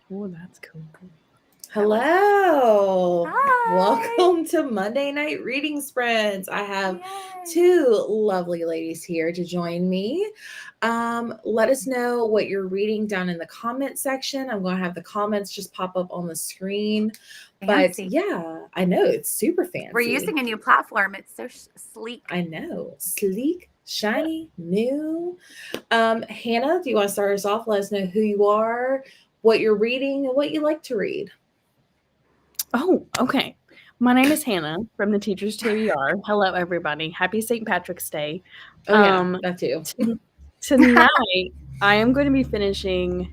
Oh, that's cool. Hello. Hi. Welcome to Monday Night Reading Sprints. I have Yay. two lovely ladies here to join me. Let us know what you're reading down in the comment section. I'm going to have the comments just pop up on the screen. But Fancy. yeah, I know it's super We're fancy. using a new platform. It's so sleek. I know. Sleek, shiny, new. Hannah, do you want to start us off? Let us know who you are, what you're reading, and what you like to read. Oh, okay. My name is Hannah from the Teachers TBR. Hello, everybody. Happy St. Patrick's Day. Oh yeah, that too. Tonight, I am going to be finishing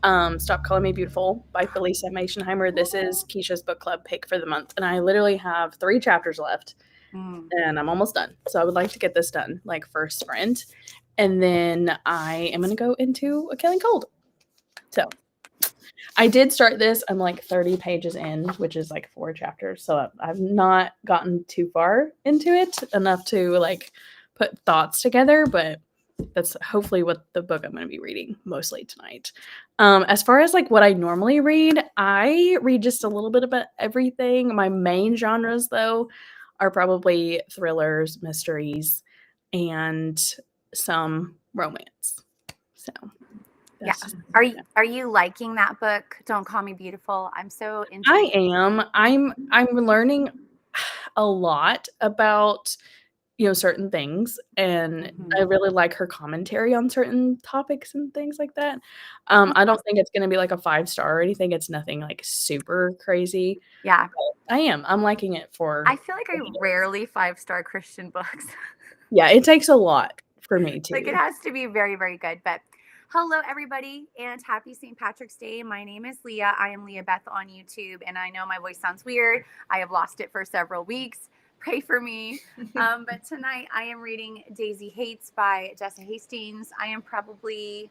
Stop Calling Me Beautiful by Felicia Machenheimer. This is Keisha's book club pick for the month, and I literally have 3 chapters left, and I'm almost done. So I would like to get this done, like, first sprint, and then I am going to go into A Killing Cold. So I did start this. I'm like 30 pages in, which is like 4 chapters. So I've not gotten too far into it enough to like put thoughts together, but that's hopefully what the book I'm going to be reading mostly tonight. As far as like what I normally read, I read just a little bit about everything. My main genres though are probably thrillers, mysteries, and some romance. So Yeah. that's Are you liking that book? Don't Call Me Beautiful. I'm so I intrigued. am. I'm learning a lot about, certain things, and I really like her commentary on certain topics and things like that. I don't think it's gonna be like a 5-star or anything. It's nothing like super crazy. Yeah. But I'm liking it for I feel like I what it is. rarely 5-star Christian books. Yeah, it takes a lot for me Like it too. has to be very, very good. But hello, everybody, and happy St. Patrick's Day. My name is Leah. I am LeaBeth on YouTube, and I know my voice sounds weird. I have lost it for several weeks. Pray for me. But tonight I am reading Daisy Hates by Jessie Hastings. I am probably,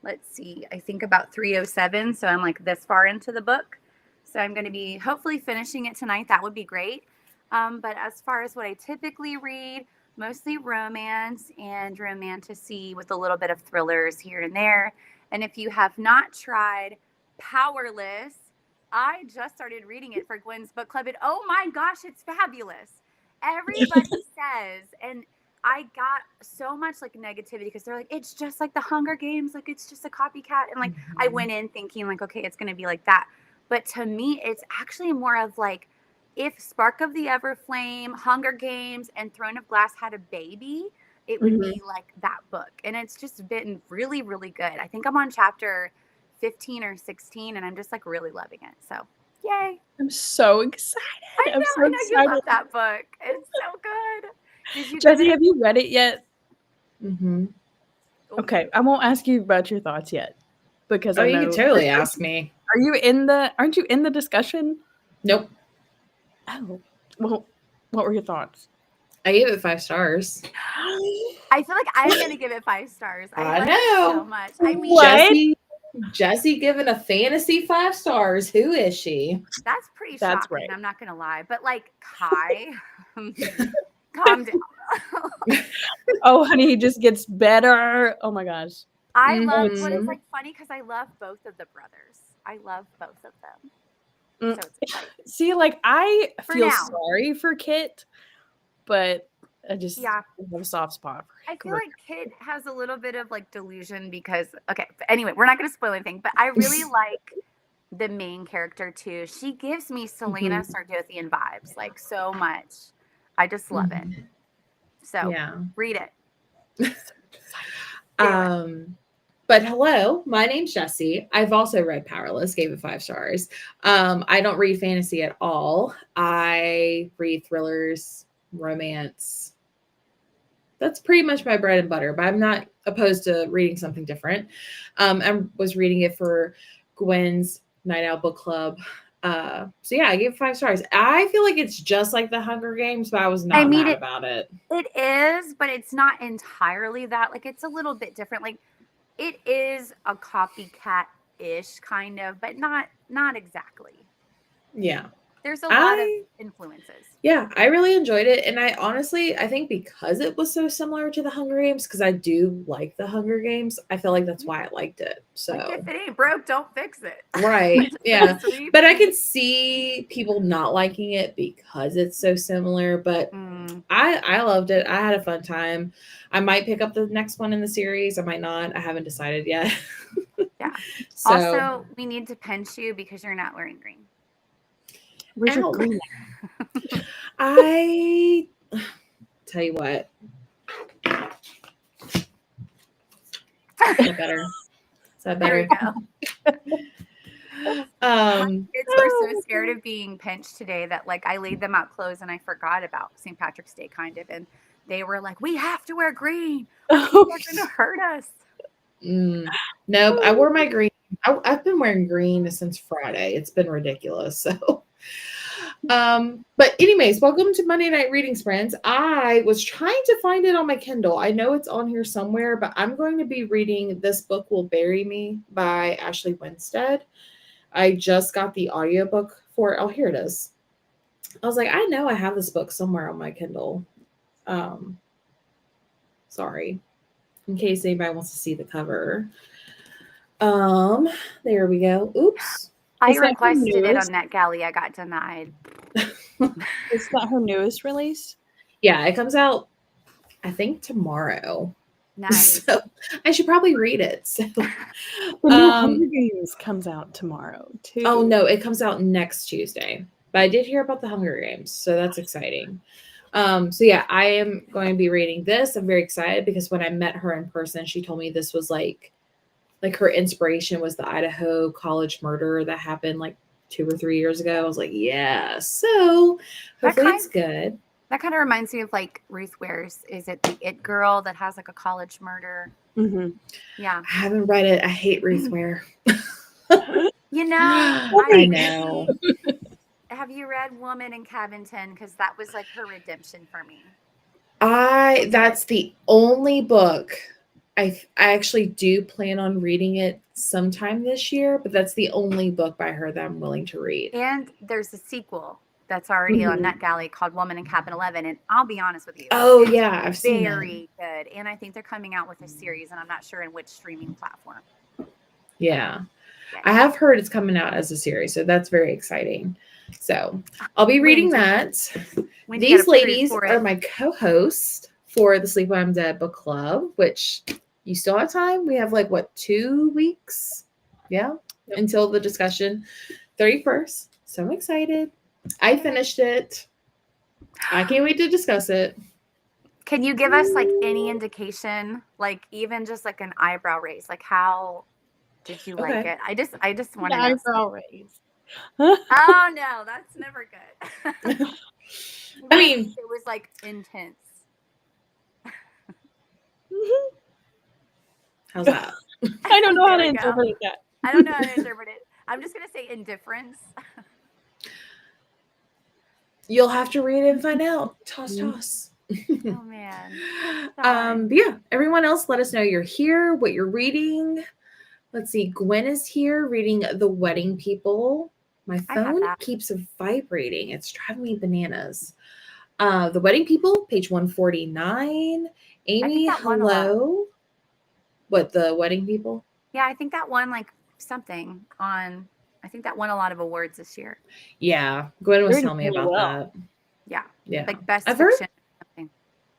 let's see, I think about 307. So I'm like this far into the book. So I'm going to be hopefully finishing it tonight. That would be great. But as far as what I typically read, mostly romance and romantasy with a little bit of thrillers here and there. And if you have not tried Powerless, I just started reading it for Gwen's book club. And oh my gosh, it's fabulous. Everybody says, and I got so much like negativity because they're like, it's just like the Hunger Games, like it's just a copycat. And like I went in thinking like, okay, it's gonna be like that. But to me, it's actually more of like if Spark of the Everflame, Hunger Games, and Throne of Glass had a baby, it would Mhm. be like that book. And it's just been really, really good. I think I'm on chapter 15 or 16, and I'm just like really loving it. So, yay. I'm so excited. I'm so I know you excited. love that book. It's so good. Did you give it Jessie, a have you read it yet? Mm-hmm. oh, Okay, I won't ask you about your thoughts yet because Oh, I you could know. totally ask me. Aren't you in the discussion? Nope. Oh, well, what were your thoughts? I gave it 5 stars. I feel like I'm gonna give it 5 stars. I I like it so know. much. I mean, What? Jessie given a fantasy 5 stars. Who is she? that's pretty That's shocking. right. I'm not gonna lie. But like Kai, calm down. Oh, honey, he just gets better. Oh my gosh. I Oh, love it's what so is Mm-hmm. like funny because I love both of the brothers. I love both of them. mm. So it's exciting. See, like I For feel now. sorry for Kit, but I just Yeah. have a soft spot I for feel her. like Kid has a little bit of like delusion because okay, but anyway, we're not gonna spoil anything, but I really like the main character too. She gives me Selena Mhm. Sardothian vibes, like so much. I just love it. Mm-hmm. So Yeah. read it. So excited. Do it. Um, but hello, my name's Jessie. I've also read Powerless, gave it 5 stars. I don't read fantasy at all. I read thrillers, romance. That's pretty much my bread and butter, but I'm not opposed to reading something different. I was reading it for Gwen's Night Out Book Club. So yeah, I gave it 5 stars. I feel like it's just like the Hunger Games, but I was I not mean mad it about it. it is, but it's not entirely that. Like it's a little bit different. Like it is a copycat ish kind of, but not exactly. Yeah. There's a lot of influences. Yeah, I really enjoyed it. And I think because it was so similar to the Hunger Games, because I do like the Hunger Games, I feel like that's why I liked it. So like, if it ain't broke, don't fix it. Right. Yeah. But I could see people not liking it because it's so similar. But I loved it. I had a fun time. I might pick up the next one in the series. I might not. I haven't decided yet. Yeah. So, also, we need to pinch you because you're not wearing green. Where's your green? I tell you what. Is that better? Is that better? There we go. My kids were so scared of being pinched today that like I laid them out clothes and I forgot about St. Patrick's Day kind of, and they were like, "We have to wear green. They're gonna hurt us." Nope, I wore my green. I've been wearing green since Friday. It's been ridiculous. So, but anyways, welcome to Monday Night Readings, friends. I was trying to find it on my Kindle. I know it's on here somewhere, but I'm going to be reading This Book Will Bury Me by Ashley Winstead. I just got the audiobook for it. Oh, here it is. I was like, I know I have this book somewhere on my Kindle. Sorry. In case anybody wants to see the cover. There we go. Oops. I requested it on NetGalley. I got denied. Is that her newest release? Yeah, it comes out, I think, tomorrow. Nice. So I should probably read it. So the new Hunger Games comes out tomorrow too. Oh no, it comes out next Tuesday. But I did hear about the Hunger Games, so that's exciting. So yeah, I am going to be reading this. I'm very excited because when I met her in person, she told me this was like her inspiration was the Idaho college murder that happened like 2 or 3 years ago. I was like, yeah. So hopefully it's good. That kind of reminds me of like Ruth Ware's. Is it the It Girl that has like a college murder? Mm-hmm. Yeah. I haven't read it. I hate Ruth Ware. You know. I know. Have you read Woman in Cabin 10? Because that was like her redemption for me. That's the only book. I actually do plan on reading it sometime this year, but that's the only book by her that I'm willing to read. And there's a sequel that's already on NetGalley called Woman in Cabin 11. And I'll be honest with you. Oh, yeah. I've seen it. Very good. And I think they're coming out with a series, and I'm not sure in which streaming platform. Yeah. I have heard it's coming out as a series, so that's very exciting. So I'll be reading that. These ladies are my co-hosts for the Sleep When I'm Dead book club, which you still have time. We have 2 weeks? Yeah. Yep. Until the discussion 31st. So I'm excited. I finished it. I can't wait to discuss it. Can you give us any indication, even just an eyebrow raise? How did you like it? I just want to know. Eyebrow raise. Oh no, that's never good. I mean, it was intense. How's that? I don't know how to interpret that. I don't know how to interpret it. I'm just gonna say indifference. You'll have to read it and find out. Toss. Oh man. But yeah, everyone else, let us know you're here, what you're reading. Let's see. Gwen is here reading The Wedding People. My phone keeps vibrating. It's driving me bananas. The Wedding People, page 149. Amy, hello. What, The Wedding People? Yeah, I think that won something on. I think that won a lot of awards this year. Yeah, Gwen was telling me about that. Yeah. Best fiction.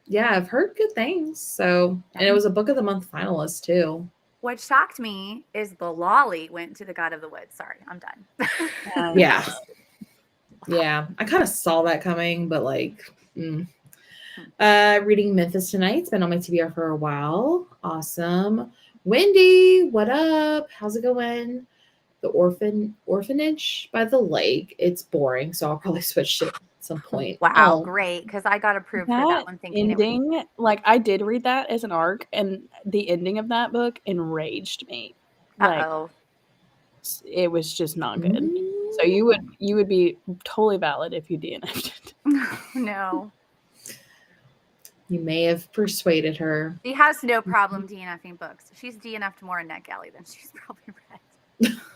Yeah, I've heard good things. So, and it was a Book of the Month finalist too. What shocked me is the lolly went to the God of the Woods. Sorry, I'm done. Yeah. I kind of saw that coming, but reading Memphis Tonight. It's been on my TBR for a while. Awesome. Wendy, what up? How's it going? The Orphanage by the Lake. It's boring, so I'll probably switch to it at some point. Wow, great, because I got approved for that one. Thinking ending, I did read that as an arc, and the ending of that book enraged me. It was just not good. So you would be totally valid if you DNF'd it. No. You may have persuaded her. She has no problem DNFing books. She's DNF'd more in NetGalley than she's probably read.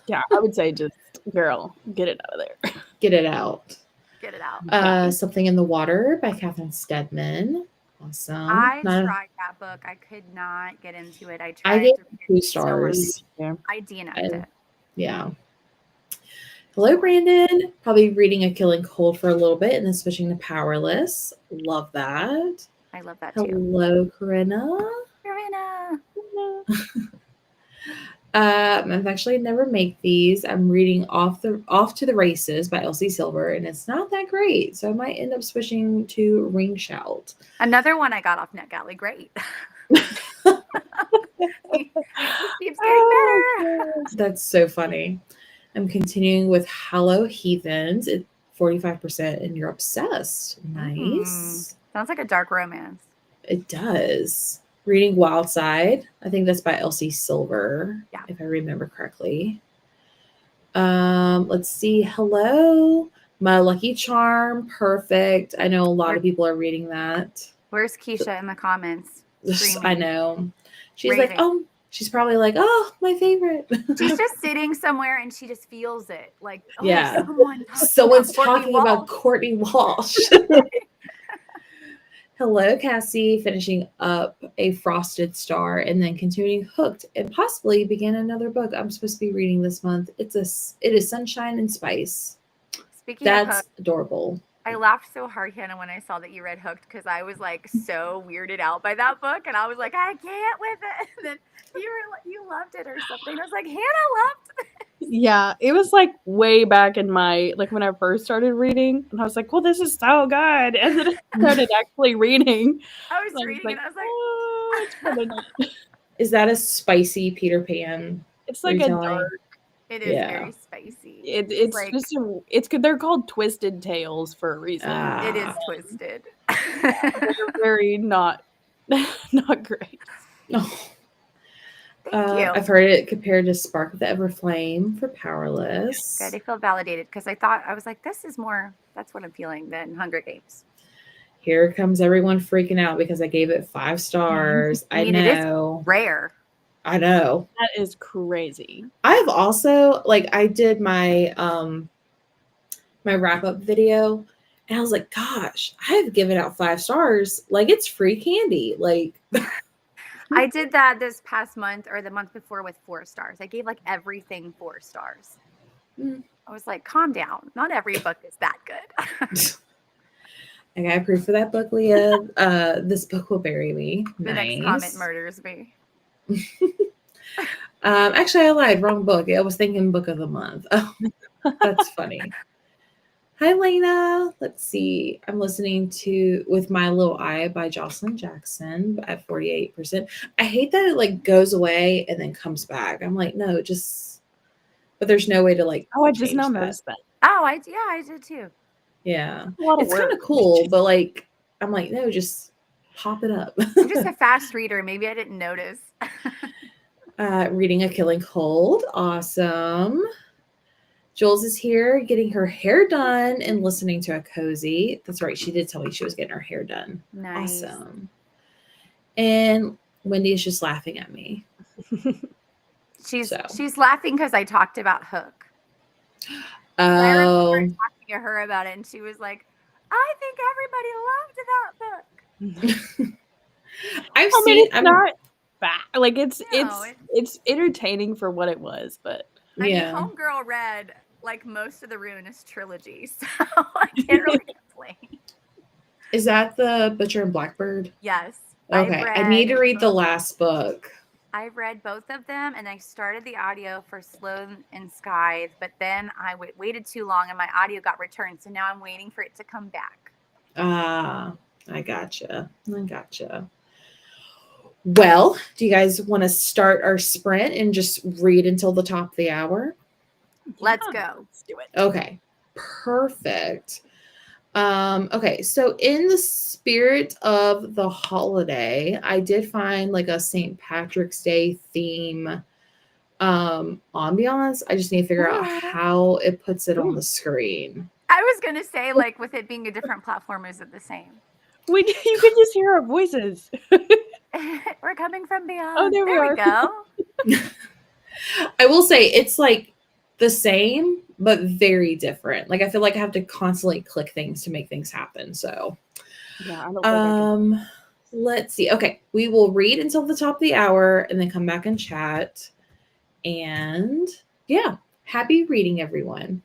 Yeah, I would say just, girl, get it out of there. Get it out. Get it out. Something in the Water by Catherine Steadman. Awesome. I tried that book. I could not get into it. I I tried gave to it read 2 it so stars. much. I DNF'd it. Yeah. Hello, Brandon. Probably reading A Killing Cold for a little bit and then switching to Powerless. Love that. I love that too. Hello, Corinna. Corinna. I've actually never made these. I'm reading Off to the Races by Elsie Silver, and it's not that great. So I might end up switching to Ring Shout. Another one I got off NetGalley. Great. It just keeps getting better. That's so funny. I'm continuing with Hello Heathens at 45%, and you're obsessed. Nice. Sounds like a dark romance. It does. Reading Wild Side. I think that's by Elsie Silver, if I remember correctly. Let's see. Hello, My Lucky Charm. Perfect. I know a lot of people are reading that. Where's Keisha in the comments? I know. She's like, oh, she's probably like, oh, my favorite. She's just sitting somewhere and she just feels it. Like, oh, yeah, someone's talking about Courtney Walsh. Hello, Cassie, finishing up A Frosted Star and then continuing Hooked and possibly begin another book I'm supposed to be reading this month. It is Sunshine and Spice. Speaking of That's Hooked, adorable. I laughed so hard, Hannah, when I saw that you read Hooked because I was like so weirded out by that book and I was like, I can't with it. And then you loved it or something. I was like, Hannah loved it. Yeah, it was like way back in my, like when I first started reading, and I was like, well, this is so good. And then I started actually reading. I was reading and I was like, oh, it's really nice. Is that a spicy Peter Pan? It's like retelling? a dark. It is very spicy. It's like, just it's good. They're called Twisted Tales for a reason. It is twisted. They're very not great. Oh. Thank you. I've heard it compared to Spark of the Everflame for Powerless. Good. I feel validated because I was like, this is more, that's what I'm feeling than Hunger Games. Here comes everyone freaking out because I gave it 5 stars. I know. It is rare. I know. That is crazy. I have also, like, I did my my wrap-up video, and I was like, gosh, I have given out 5 stars. Like, it's free candy. Like, I did that this past month or the month before with 4 stars. I gave like everything 4 stars. I was like, calm down. Not every book is that good. I got proof for that book, Leah. This book will bury me. The next comment murders me. Actually, I lied. Wrong book. I was thinking book of the month. Oh, that's funny. Hi, Lena. Let's see. I'm listening to With My Little Eye by Jocelyn Jackson at 48%. I hate that it like goes away and then comes back. I'm like, no, but there's no way to like. Oh, I just noticed that. Oh, I did too. Yeah, it's kind of cool, but like, I'm like, no, just pop it up. I'm just a fast reader. Maybe I didn't notice. Reading A Killing Cold. Awesome. Jules is here getting her hair done and listening to a cozy. That's right. She did tell me she was getting her hair done. Nice. Awesome. And Wendy is just laughing at me. She's laughing because I talked about Hook. Oh. I remember talking to her about it and she was like, I think everybody loved that book. It's not bad. Like it's entertaining for what it was, but I mean, Homegirl read like most of the Ruinous trilogy, so I can't really complain. Is that the Butcher and Blackbird? Yes. Okay, I need to read the last book. I've read both of them, and I started the audio for Sloan and Scythe, but then I waited too long, and my audio got returned, so now I'm waiting for it to come back. I gotcha. Well, do you guys want to start our sprint and just read until the top of the hour? Let's go. Let's do it. Okay, perfect. Okay, so in the spirit of the holiday, I did find like a St. Patrick's Day theme ambiance. I just need to figure out how it puts it on the screen. I was going to say, like, with it being a different platform, is it the same? You can just hear our voices. We're coming from beyond. Oh, there we go. I will say it's like the same, but very different. Like I feel like I have to constantly click things to make things happen. So Yeah, I don't think I can. let's see. Okay, we will read until the top of the hour and then come back and chat. And yeah, happy reading, everyone.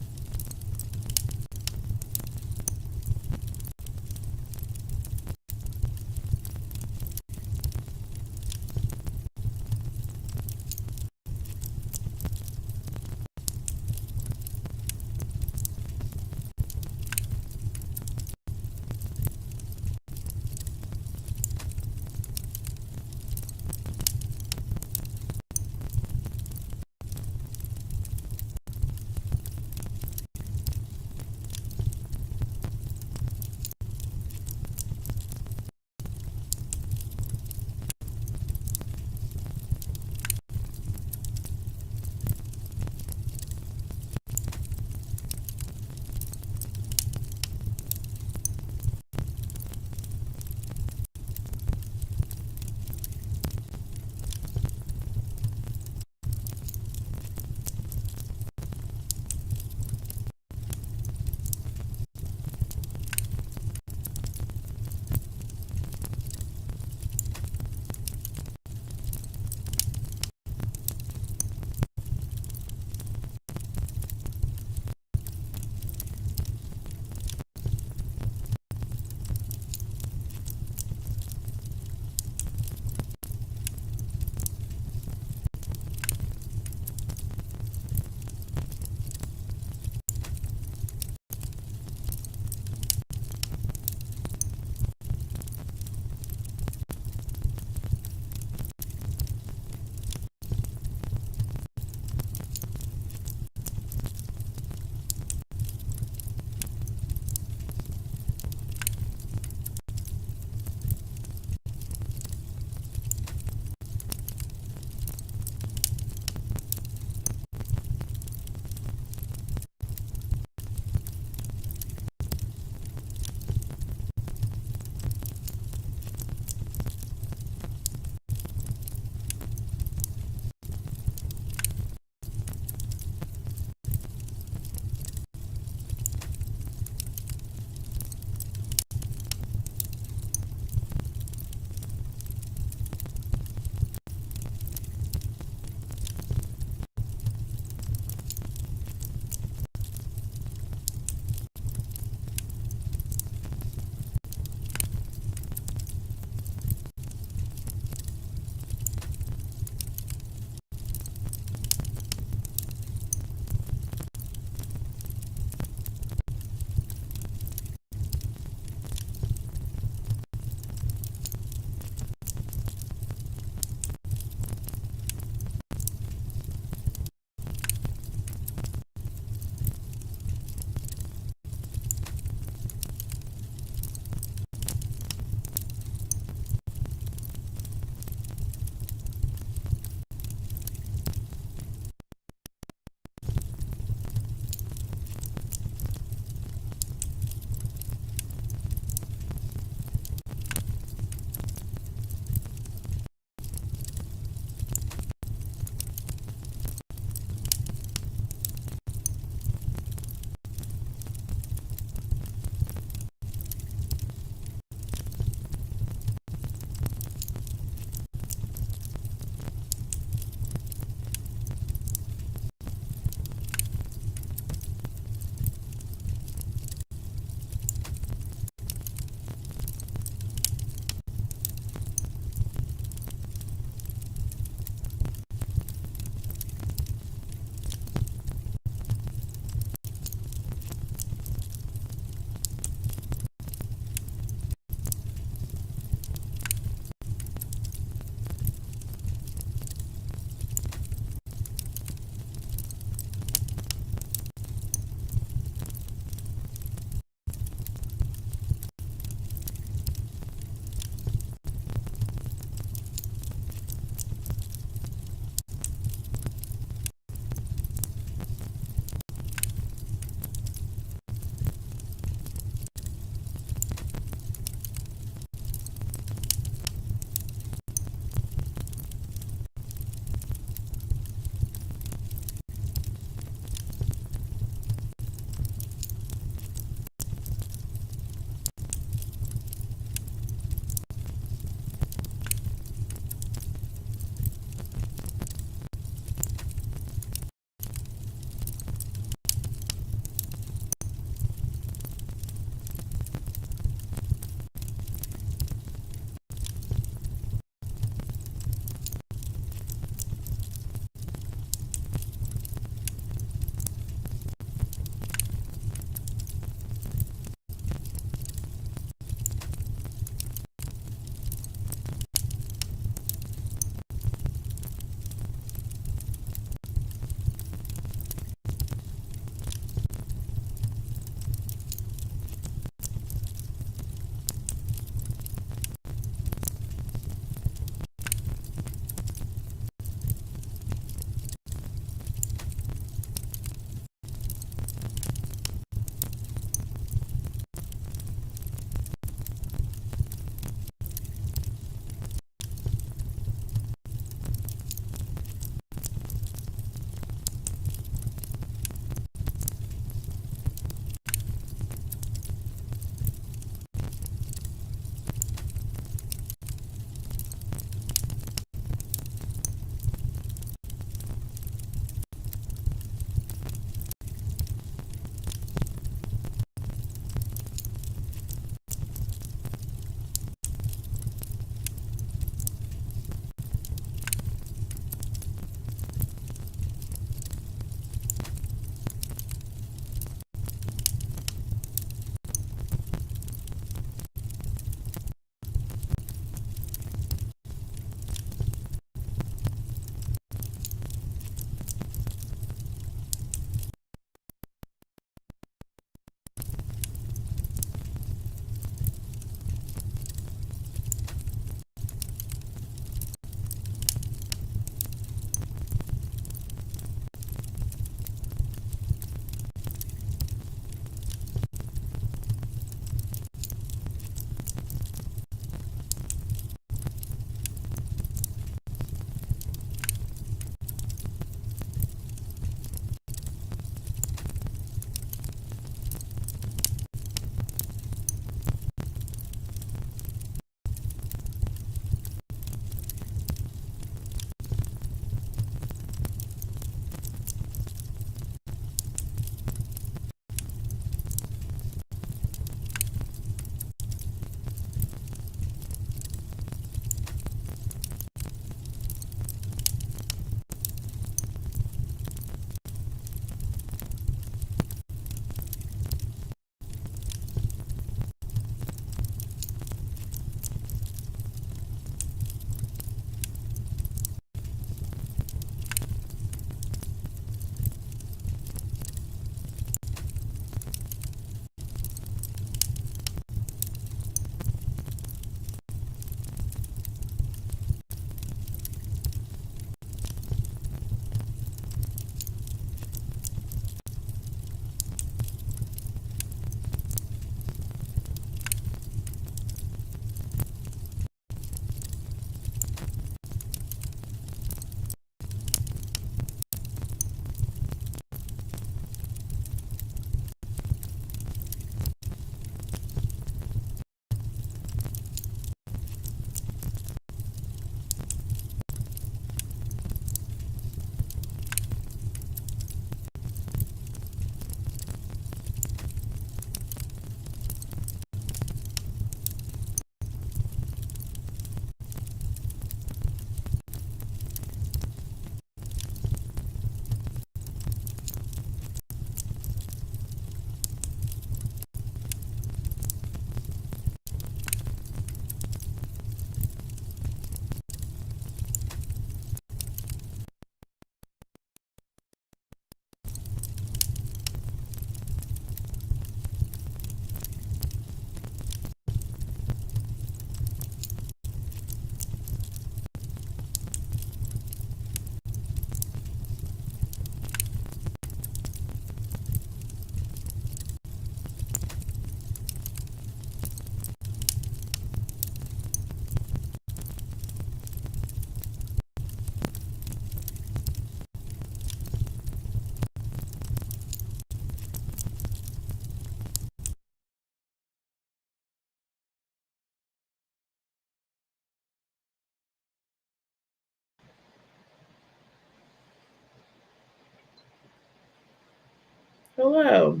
Hello.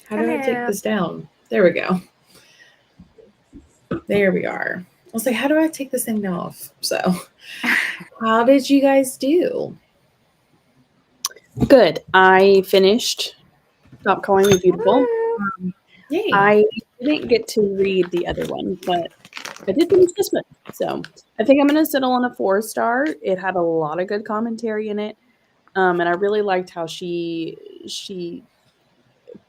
How do I take Hello. this down? There we go. There we are. I was like, how do I take this thing off? So, how did you guys do? Good. I finished Stop Calling Me Beautiful. Yay. I didn't get to read the other one, but I did finish this one. So I think I'm going to settle on a 4-star. It had a lot of good commentary in it. And I really liked how she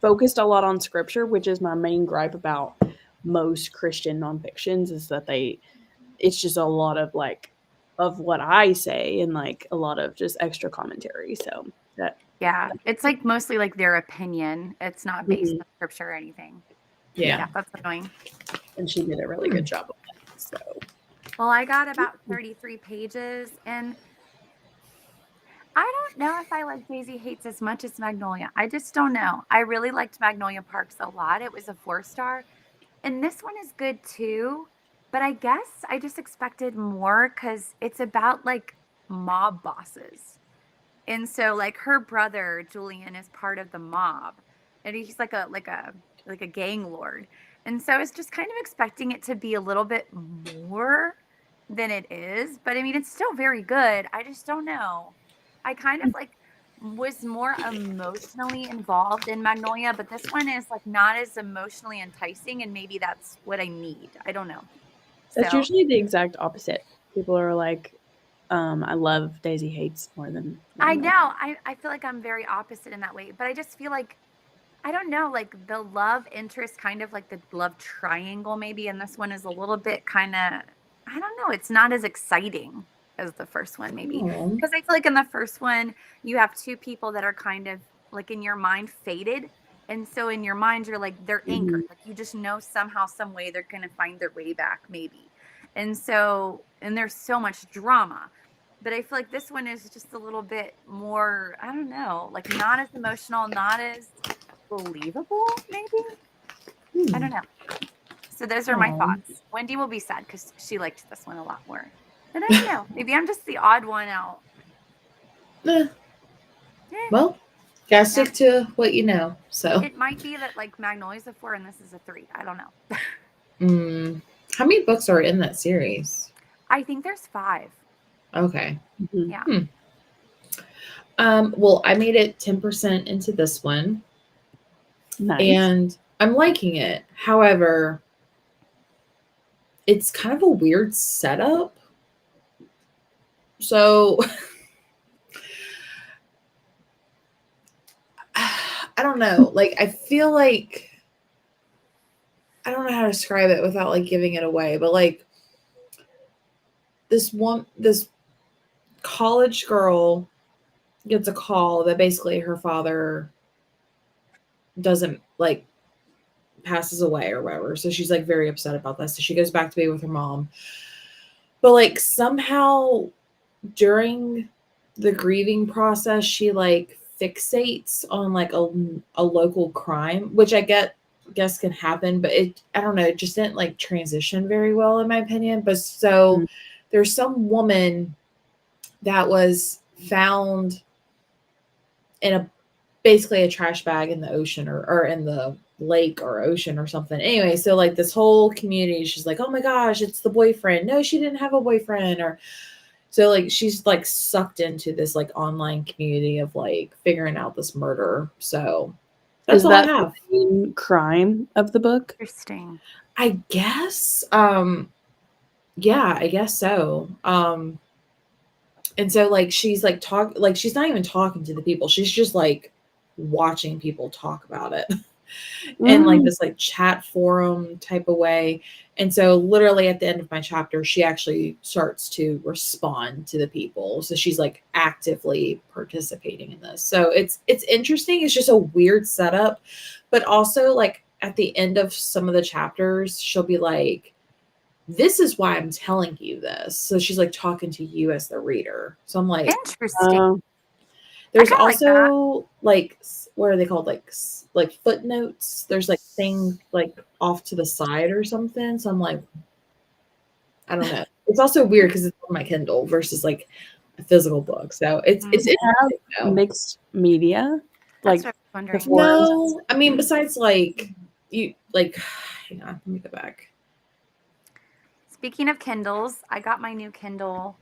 focused a lot on scripture, which is my main gripe about most Christian nonfictions, is that it's just a lot of like of what I say and like a lot of just extra commentary. So that it's like mostly like their opinion. It's not based on scripture or anything. Yeah. That's annoying. And she did a really good job of that. So Well, I got about 33 pages, and I don't know if I like Daisy Hates as much as Magnolia. I just don't know. I really liked Magnolia Parks a lot. It was a 4-star. And this one is good too. But I guess I just expected more because it's about like mob bosses. And so like her brother, Julian, is part of the mob. And he's like a gang lord. And so I was just kind of expecting it to be a little bit more than it is. But I mean, it's still very good. I just don't know. I kind of like was more emotionally involved in Magnolia, but this one is like not as emotionally enticing, and maybe that's what I need. I don't know. that's usually the exact opposite. People are like, I love Daisy Hates more than I know. I feel like I'm very opposite in that way, but I just feel like I don't know, like the love interest, kind of like the love triangle maybe, and this one is a little bit kind of, I don't know, it's not as exciting as the first one maybe. Because I feel like in the first one, you have two people that are kind of like in your mind fated. And so in your mind, you're like, they're anchored. Like you just know somehow, some way they're going to find their way back maybe. And so, and there's so much drama. But I feel like this one is just a little bit more, I don't know, like not as emotional, not as believable, maybe. I don't know. So those are my thoughts. Wendy will be sad because she liked this one a lot more. But I don't know. Maybe I'm just the odd one out. Well, gotta stick to what you know. So it might be that like Magnolia's a 4 and this is a 3. I don't know. How many books are in that series? I think there's 5. Okay. Yeah. Well, I made it 10% into this one. Nice. And I'm liking it. However, it's kind of a weird setup. So I don't know. Like, I feel like I don't know how to describe it without like giving it away, but like this college girl gets a call that basically her father doesn't like passes away or whatever. So she's like very upset about that. So she goes back to be with her mom. But like somehow during the grieving process, she like fixates on like a local crime, which I guess can happen, but I don't know, it just didn't like transition very well in my opinion. But so there's some woman that was found in basically a trash bag in the ocean or in the lake or ocean or something. Anyway, so like this whole community, she's like, oh my gosh, it's the boyfriend. No, she didn't have a boyfriend. Or so like she's like sucked into this like online community of like figuring out this murder. So that's all I have. The main crime of the book? Interesting. I guess. Yeah, I guess so. And so like she's like she's not even talking to the people. She's just like watching people talk about it in like this like chat forum type of way. And so literally at the end of my chapter, she actually starts to respond to the people. So she's like actively participating in this. So it's interesting. It's just a weird setup, but also like at the end of some of the chapters, she'll be like, this is why I'm telling you this. So she's like talking to you as the reader. So I'm like, interesting. There's also like what are they called? Like footnotes. There's like things like off to the side or something. So I'm like, I don't know. It's also weird because it's on my Kindle versus like a physical book. So it's Does it have interesting though. mixed media? That's Like what I was wondering. before? No, I mean, besides like you like, hang on, let me go back. Speaking of Kindles, I got my new Kindle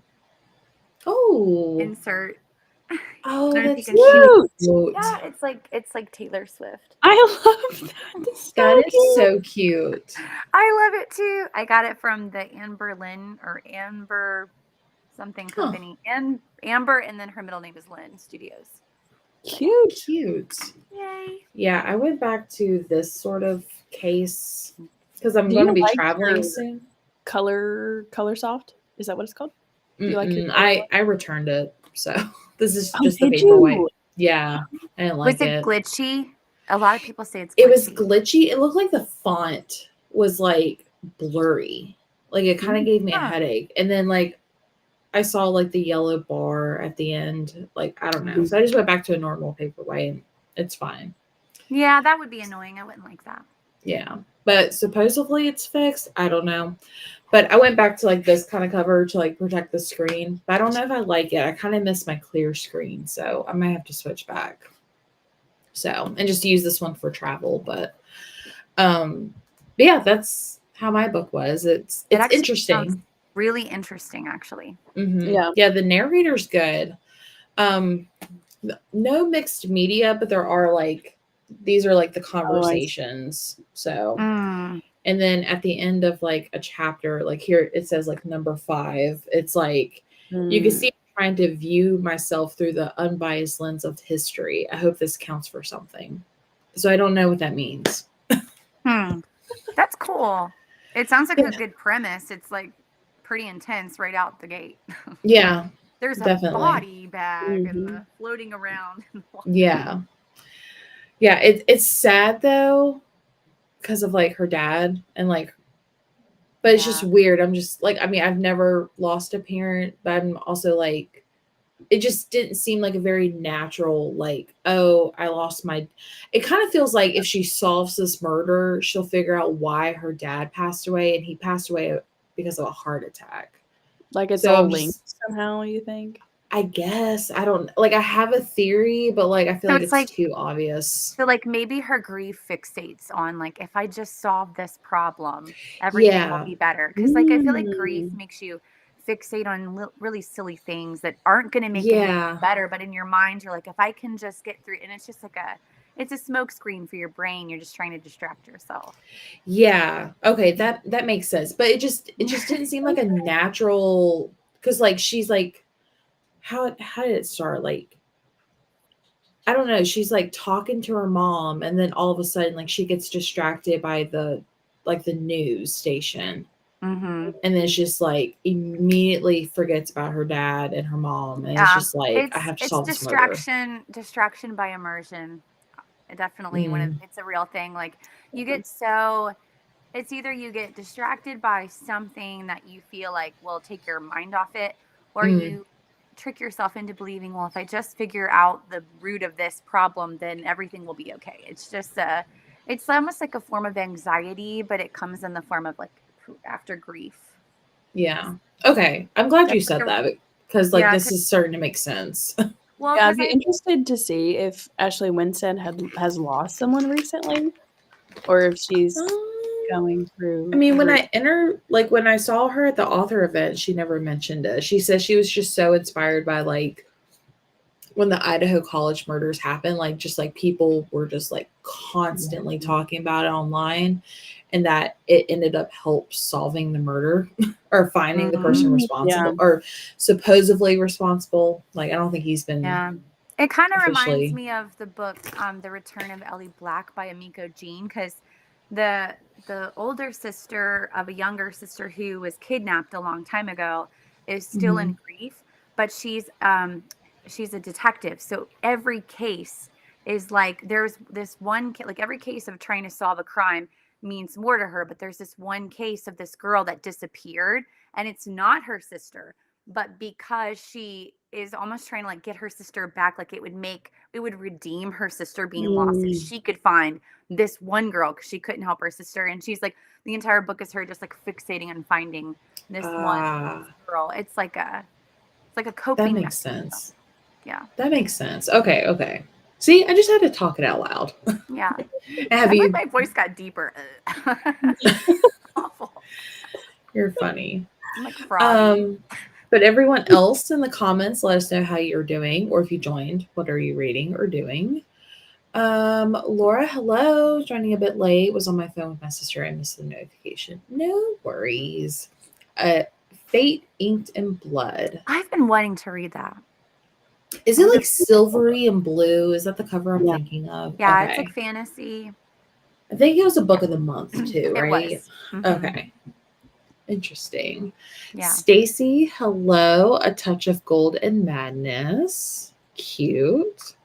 Oh, insert. oh, don't know if that's you can see Cute. cute. Yeah, it's like Taylor Swift. I love that. That's so That is cute. so cute. I love it too. I got it from the Amber something company. And Amber, and then her middle name is Lynn Studios. Cute. Cute. Yay. Yeah, I went back to this sort of case because I'm Do going to you be like traveling your soon. Color soft? Is that what it's called? Do you like your I returned it, so this is Oh, just the did paperwhite. you? Yeah, I didn't like Was it glitchy? A lot of people say it's glitchy. It was glitchy. It looked like the font was like blurry. Like it kind of gave me a headache. And then like I saw like the yellow bar at the end. Like I don't know. So I just went back to a normal paperweight and it's fine. Yeah, that would be annoying. I wouldn't like that. Yeah. But supposedly it's fixed. I don't know. But I went back to like this kind of cover to like protect the screen. But I don't know if I like it. I kind of miss my clear screen. So I might have to switch back. So and just use this one for travel. But yeah, that's how my book was. It's interesting. Really interesting, actually. Yeah. Yeah, the narrator's good. No mixed media, but there are like these are like the conversations. So and then at the end of like a chapter, like here it says like number 5. It's like you can see I'm trying to view myself through the unbiased lens of history. I hope this counts for something. So I don't know what that means. That's cool. It sounds like a good premise. It's like pretty intense right out the gate. Yeah. There's definitely. a body bag and floating around. Yeah. Yeah, it's sad though because of like her dad and like but it's just weird. I'm just like, I mean, I've never lost a parent, but I'm also like it just didn't seem like a very natural like, oh, I lost my it kind of feels like if she solves this murder, she'll figure out why her dad passed away and he passed away because of a heart attack. Like it's all linked somehow, you think? I guess. I don't like I have a theory, but like I feel like it's too obvious. So like maybe her grief fixates on like if I just solve this problem, everything will be better. Because like I feel like grief makes you fixate on really silly things that aren't going to make anything better. But in your mind, you're like, if I can just get through, and it's just like it's a smoke screen for your brain. You're just trying to distract yourself. Yeah. Okay. That makes sense. But it just didn't seem like a natural because like she's like how did it start? Like I don't know. She's like talking to her mom, and then all of a sudden, like she gets distracted by the news station, and then it's just like immediately forgets about her dad and her mom, and it's just like I have to solve this murder. Distraction by immersion. Definitely, when it's a real thing. Like you get so. It's either you get distracted by something that you feel like will take your mind off it, or you trick yourself into believing, well, if I just figure out the root of this problem, then everything will be okay. It's just it's almost like a form of anxiety, but it comes in the form of like after grief. Yeah. Okay. I'm glad you said that because like this is starting to make sense. Well, yeah, I'd be interested to see if Ashley Winstead has lost someone recently, or if she's going through. I mean, when I saw her at the author event, she never mentioned it. She said she was just so inspired by like when the Idaho college murders happened, like just like people were just like constantly talking about it online, and that it ended up solving the murder or finding the person responsible or supposedly responsible. Like I don't think he's been. Yeah. It kind of reminds me of the book The Return of Ellie Black by Amiko Jean, because the older sister of a younger sister who was kidnapped a long time ago is still in grief, but she's a detective. So every case is like there's this one like every case of trying to solve a crime means more to her, but there's this one case of this girl that disappeared, and it's not her sister, but because she is almost trying to like get her sister back, like it would redeem her sister being lost if she could find this one girl, because she couldn't help her sister. And she's like, the entire book is her just like fixating on finding this one girl. It's like It's like a That coping makes mechanism. sense. Yeah. That makes sense. Okay. See, I just had to talk it out loud. Yeah. Have I you? like my voice got deeper. Awful. You're funny. I'm like froggy. But everyone else in the comments, let us know how you're doing, or if you joined, what are you reading or doing? Laura, hello. Joining a bit late. Was on my phone with my sister. I missed the notification. No worries. Fate Inked in Blood. I've been wanting to read that. Is it like silvery and blue? Is that the cover I'm thinking of? Yeah, Okay. it's like fantasy. I think it was a book of the month too, It right? was. Mhm. Okay. Interesting. Yeah. Stacy, hello. A Touch of Gold and Madness. Cute.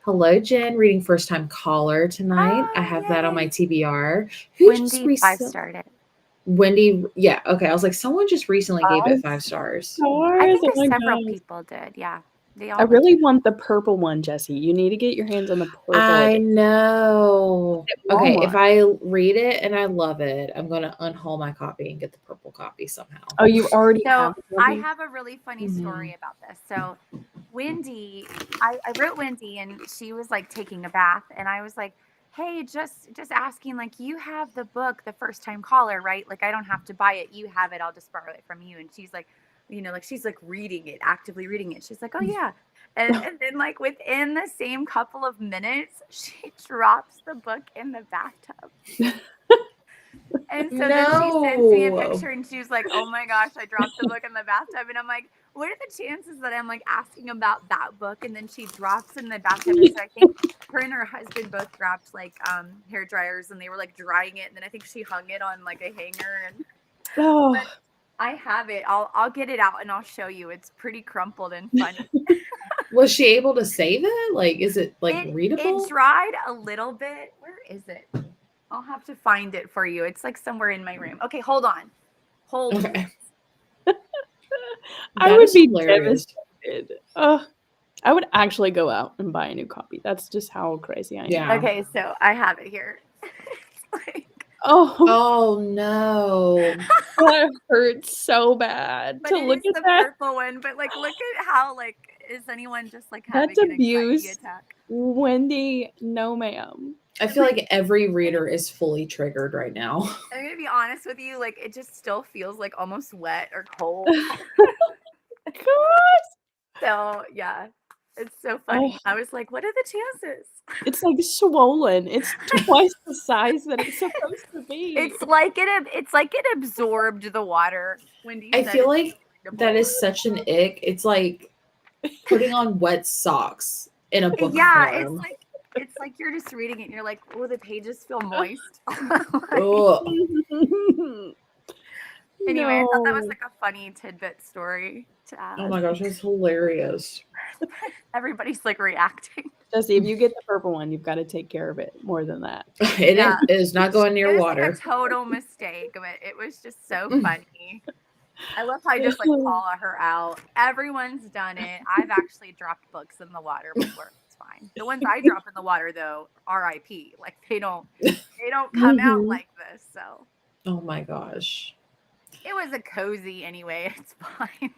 Hello, Jen. Reading First Time Caller tonight. I have that on my yay. TBR. Who just Wendy 5-starred it. Wendy, yeah, okay. I was like, someone just recently gave it 5 stars. I think several people did. Yeah. They all I really want the purple one, Jessie. You need to get your hands on the purple. I know. Okay, if Walmart. I read it and I love it, I'm gonna unhaul my copy and get the purple copy somehow. Oh, you already So have one? I have a really funny story about this. So Wendy, I wrote Wendy and she was like taking a bath and I was like, hey, just asking, like, you have the book, The First Time Caller, right? Like, I don't have to buy it. You have it. I'll just borrow it from you. And she's like, you know, like she's like reading it, actively reading it. She's like, oh yeah. And then like within the same couple of minutes, she drops the book in the bathtub. And so then she sends me a picture and she's like, oh my gosh, I dropped the book in the bathtub. And I'm like, what are the chances that I'm like asking about that book? And then she drops in the bathtub. And so I think her and her husband both dropped like hair dryers and they were like drying it. And then I think she hung it on like a hanger. And but I have it. I'll get it out and I'll show you. It's pretty crumpled and funny. Was she able to save it? Like, is it like readable? It dried a little bit. Where is it? I'll have to find it for you. It's like somewhere in my room. Okay, hold on. Okay. I would be devastated. I would actually go out and buy a new copy. That's just how crazy I am. Yeah. Okay, so I have it here. Like, oh no. That hurts so bad but to it look is at the that. purple one. But like, look at how like is anyone just like having That's an abuse. anxiety attack? Wendy, no ma'am. I feel like every reader is fully triggered right now. I'm gonna be honest with you, like it just still feels like almost wet or cold. So yeah, it's so funny. I was like, what are the chances? It's like swollen. It's twice the size that it's supposed to be. It's like it absorbed the water. Wendy I said feel like that is such an ick. It's like putting on wet socks in a book form. It's like you're just reading it and you're like, oh, the pages feel moist. Anyway, I thought that was like a funny tidbit story to add. Oh my gosh, that's hilarious. Everybody's like reacting. Jessie, if you get the purple one, you've got to take care of it more than that. It is not going near water. It was like a total mistake, but it was just so funny. I love how I just like call her out. Everyone's done it. I've actually dropped books in the water before. It's fine. The ones I drop in the water though, RIP. Like they don't come out like this. So. Oh my gosh. It was a cozy anyway. It's fine.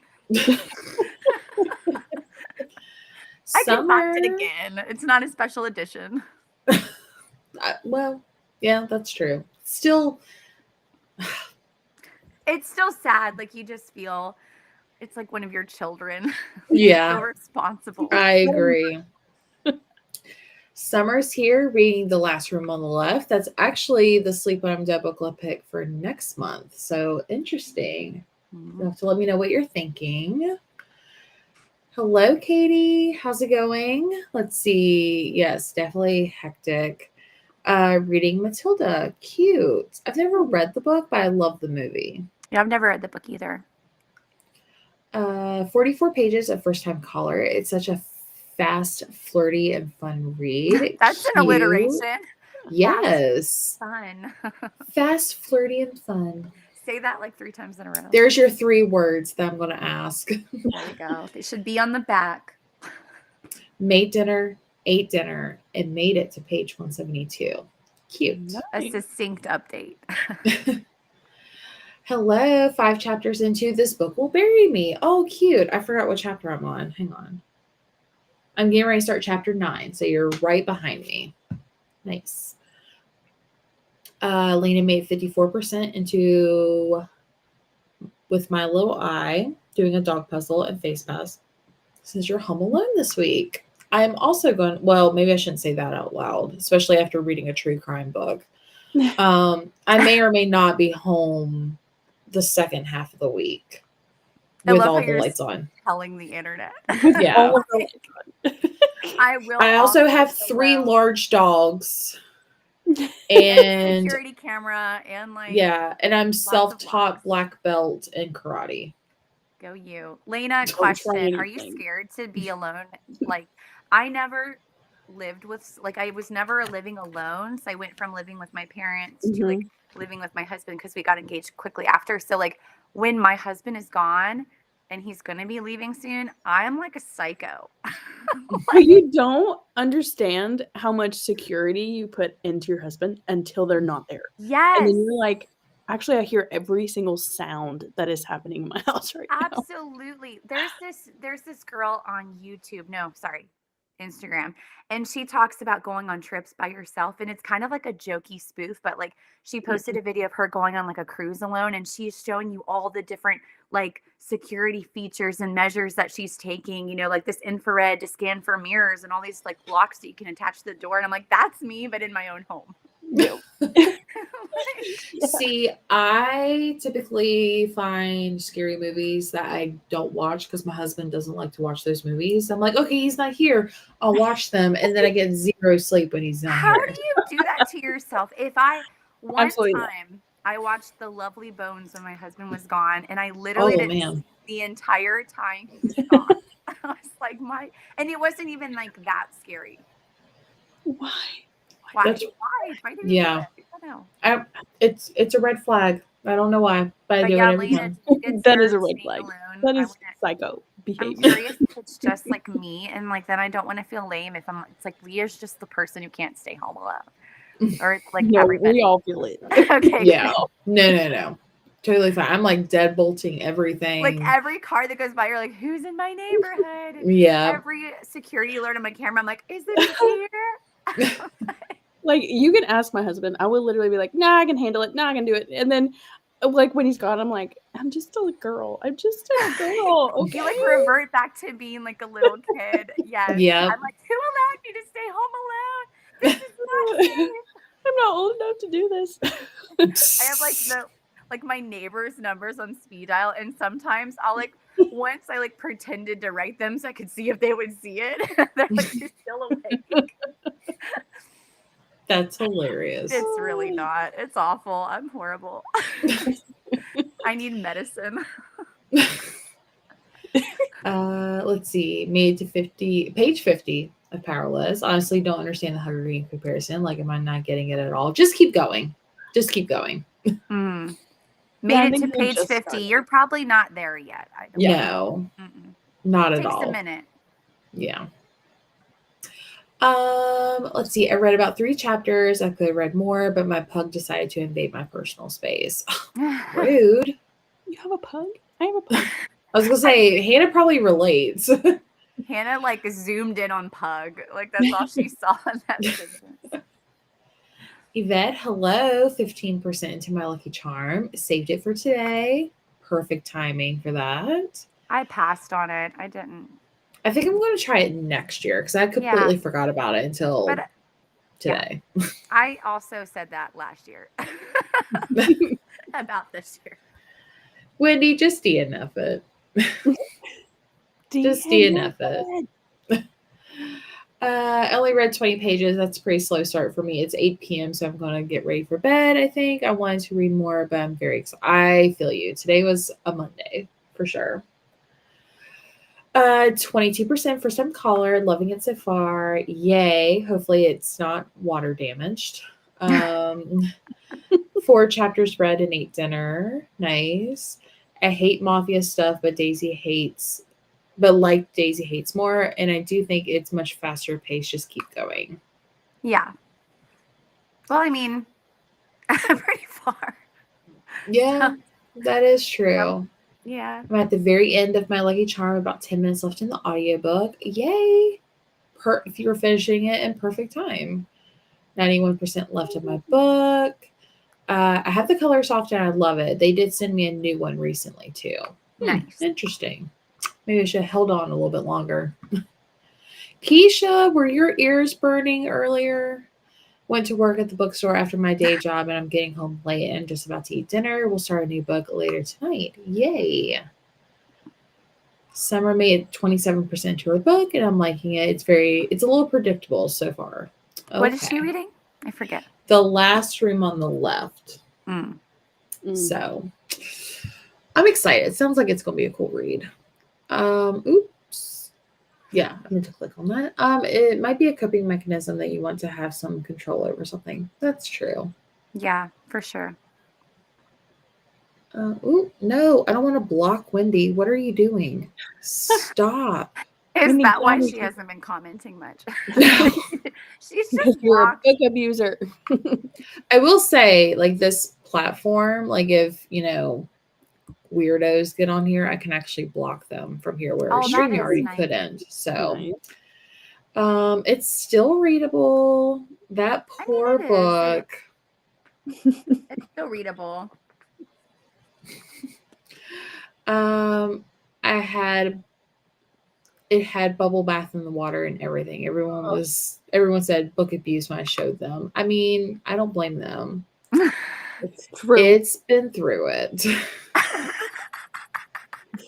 I can find it again. It's not a special edition. Well, yeah, that's true. Still, it's still sad. Like you just feel it's like one of your children. Yeah. So responsible. I agree. Summer's here reading The Last Room on the Left. That's actually the Sleep When I'm Dead book club pick for next month. So interesting. You'll have to let me know what you're thinking. Hello, Katie. How's it going? Let's see. Yes, definitely hectic. Reading Matilda. Cute. I've never read the book, but I love the movie. Yeah, I've never read the book either. 44 pages of First Time Caller. It's such a fast, flirty, and fun read. That's an alliteration. Yes. Fun. Fast, flirty, and fun. Say that like 3 times in a row. There's your 3 words that I'm going to ask. There you go. They should be on the back. Made dinner, ate dinner, and made it to page 172. Cute. A succinct update. Hello, 5 chapters into This Book Will Bury Me. Oh, cute. I forgot what chapter I'm on. Hang on. I'm getting ready to start chapter 9, so you're right behind me. Nice. Lena made 54% into With My Little Eye, doing a dog puzzle and face mask. Since you're home alone this week. I'm also going, well, maybe I shouldn't say that out loud, especially after reading a true crime book. I may or may not be home the second half of the week with all the lights on. Telling the internet. Yeah. I also have 3 large dogs and security camera and and I'm self-taught black belt in karate. Go you. Lena, question. Are you scared to be alone? Like, I never lived with, I was never living alone. So I went from living with my parents to living with my husband because we got engaged quickly after. So when my husband is gone and he's going to be leaving soon, I'm like a psycho. But you don't understand how much security you put into your husband until they're not there. Yes. And then you're like, actually, I hear every single sound that is happening in my house right now. Absolutely. There's this girl on YouTube. No, sorry. Instagram, and she talks about going on trips by herself, and it's kind of like a jokey spoof, but she posted a video of her going on a cruise alone, and she's showing you all the different security features and measures that she's taking, this infrared to scan for mirrors and all these blocks that you can attach to the door, and I'm like, that's me, but in my own home. See, I typically find scary movies that I don't watch because my husband doesn't like to watch those movies. I'm like, okay, he's not here. I'll watch them. And then I get 0 sleep when he's not How here. do you do that to yourself? One time I watched The Lovely Bones when my husband was gone, and I literally didn't sleep the entire time he was gone. I was like, and it wasn't even that scary. Why? Why did you do it? I don't know. It's a red flag. I don't know why, but I do it every time. That is a red flag. That is psycho behavior. I'm curious if it's just like me, and then I don't want to feel lame if it's like Leah's just the person who can't stay home alone, or it's no, everybody. We all feel it. Okay. Yeah. No. Totally fine. I'm deadbolting everything. Every car that goes by, you're like, who's in my neighborhood? Yeah. Every security alert on my camera, I'm like, is it here? You can ask my husband. I will literally be like, nah, I can handle it. Nah, I can do it. And then when he's gone, I'm like, I'm just still a girl. I'm just still a girl. Okay. You revert back to being a little kid. Yes. Yeah. I'm like, who allowed me to stay home alone? This is not safe. I'm not old enough to do this. I have my neighbors' numbers on speed dial, and sometimes I'll once I pretended to write them so I could see if they would see it. They're you're still awake. That's hilarious. It's really not. It's awful. I'm horrible. I need medicine. Let's see. Made to page 50 of Powerless. Honestly, don't understand the Hunger Games comparison. Am I not getting it at all? Just keep going. Made it to page 50. You're probably not there yet. No, not at all. Takes a minute. Yeah. Let's see. I read about 3 chapters. I could have read more, but my pug decided to invade my personal space. Rude. You have a pug? I have a pug. I was gonna say Hannah probably relates. Hannah zoomed in on pug. That's all she saw in that sentence. Yvette, hello. 15% into my lucky charm. Saved it for today. Perfect timing for that. I passed on it. I didn't. I think I'm going to try it next year because I completely forgot about it until today. Yeah. I also said that last year about this year. Wendy, just DNF it. Just DNF it. I only read 20 pages. That's a pretty slow start for me. It's 8 p.m., so I'm going to get ready for bed, I think. I wanted to read more, but I'm very excited. I feel you. Today was a Monday, for sure. 22% first time caller. Loving it so far. Yay. Hopefully it's not water damaged. 4 chapters read and 8 dinner. Nice. I hate mafia stuff, but Daisy hates more. And I do think it's much faster paced. Just keep going. Yeah. Well, I mean, pretty far. Yeah. That is true. Yeah. I'm at the very end of my Lucky Charm, about 10 minutes left in the audiobook. Yay! If you were finishing it in perfect time. 91% left of my book. I have the color soft and I love it. They did send me a new one recently too. Nice. Interesting. Maybe I should have held on a little bit longer. Keisha, were your ears burning earlier? Went to work at the bookstore after my day job and I'm getting home late and just about to eat dinner. We'll start a new book later tonight. Yay. Summer made 27% to her book and I'm liking it. It's a little predictable so far. Okay. What is she reading? I forget. The Last Room on the Left. So I'm excited. It sounds like it's going to be a cool read. Oops. Yeah, I meant to click on that. It might be a coping mechanism that you want to have some control over something. That's true. Yeah, for sure. No, I don't want to block Wendy. What are you doing? Stop. Is Wendy, that why Wendy. she hasn't been commenting much? No. She's Because just you're a blocked. book abuser. I will say, like, this platform, like, if, weirdos get on here, I can actually block them from here, where StreamYard nice. couldn't. So, Nice. it's still readable. That poor book. It's still readable. It had bubble bath in the water and everything. Everyone said book abuse when I showed them. I mean, I don't blame them. It's true. It's been through it.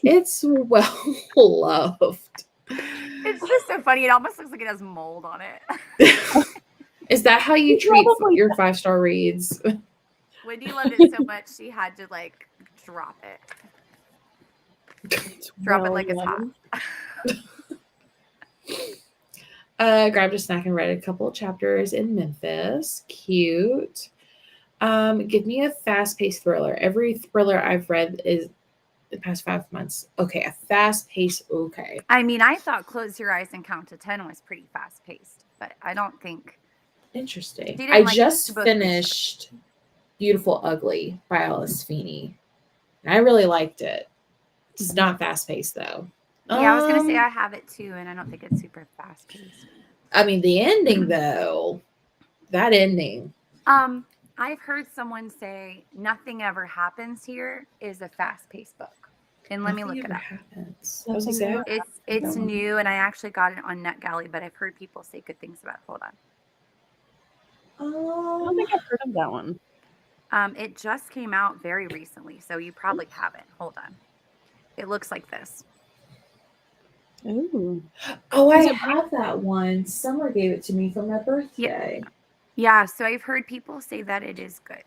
It's well loved. It's just so funny. It almost looks like it has mold on it. Is that how you treat your 5-star reads? Wendy loved it so much she had to like drop it. Drop it like it's hot. Grabbed a snack and read a couple of chapters in Memphis. Cute. Give me a fast-paced thriller. Every thriller I've read is the past 5 months. Okay, a fast-paced. Okay. I mean, I thought Close Your Eyes and Count to 10 was pretty fast-paced, but I don't think. Interesting. I like just finished Beautiful Ugly by Alice Feeney, and I really liked it. It's not fast-paced though. Yeah, I was gonna say I have it too, and I don't think it's super fast-paced. I mean, the ending though, that ending. I've heard someone say Nothing Ever Happens Here is a fast-paced book. And let me look it up. It's new, and I actually got it on NetGalley, but I've heard people say good things about it. Hold on. I don't think I've heard of that one. It just came out very recently, so you probably haven't. Hold on. It looks like this. Ooh. Oh, I have that one. Summer gave it to me for my birthday. Yeah, so I've heard people say that it is good.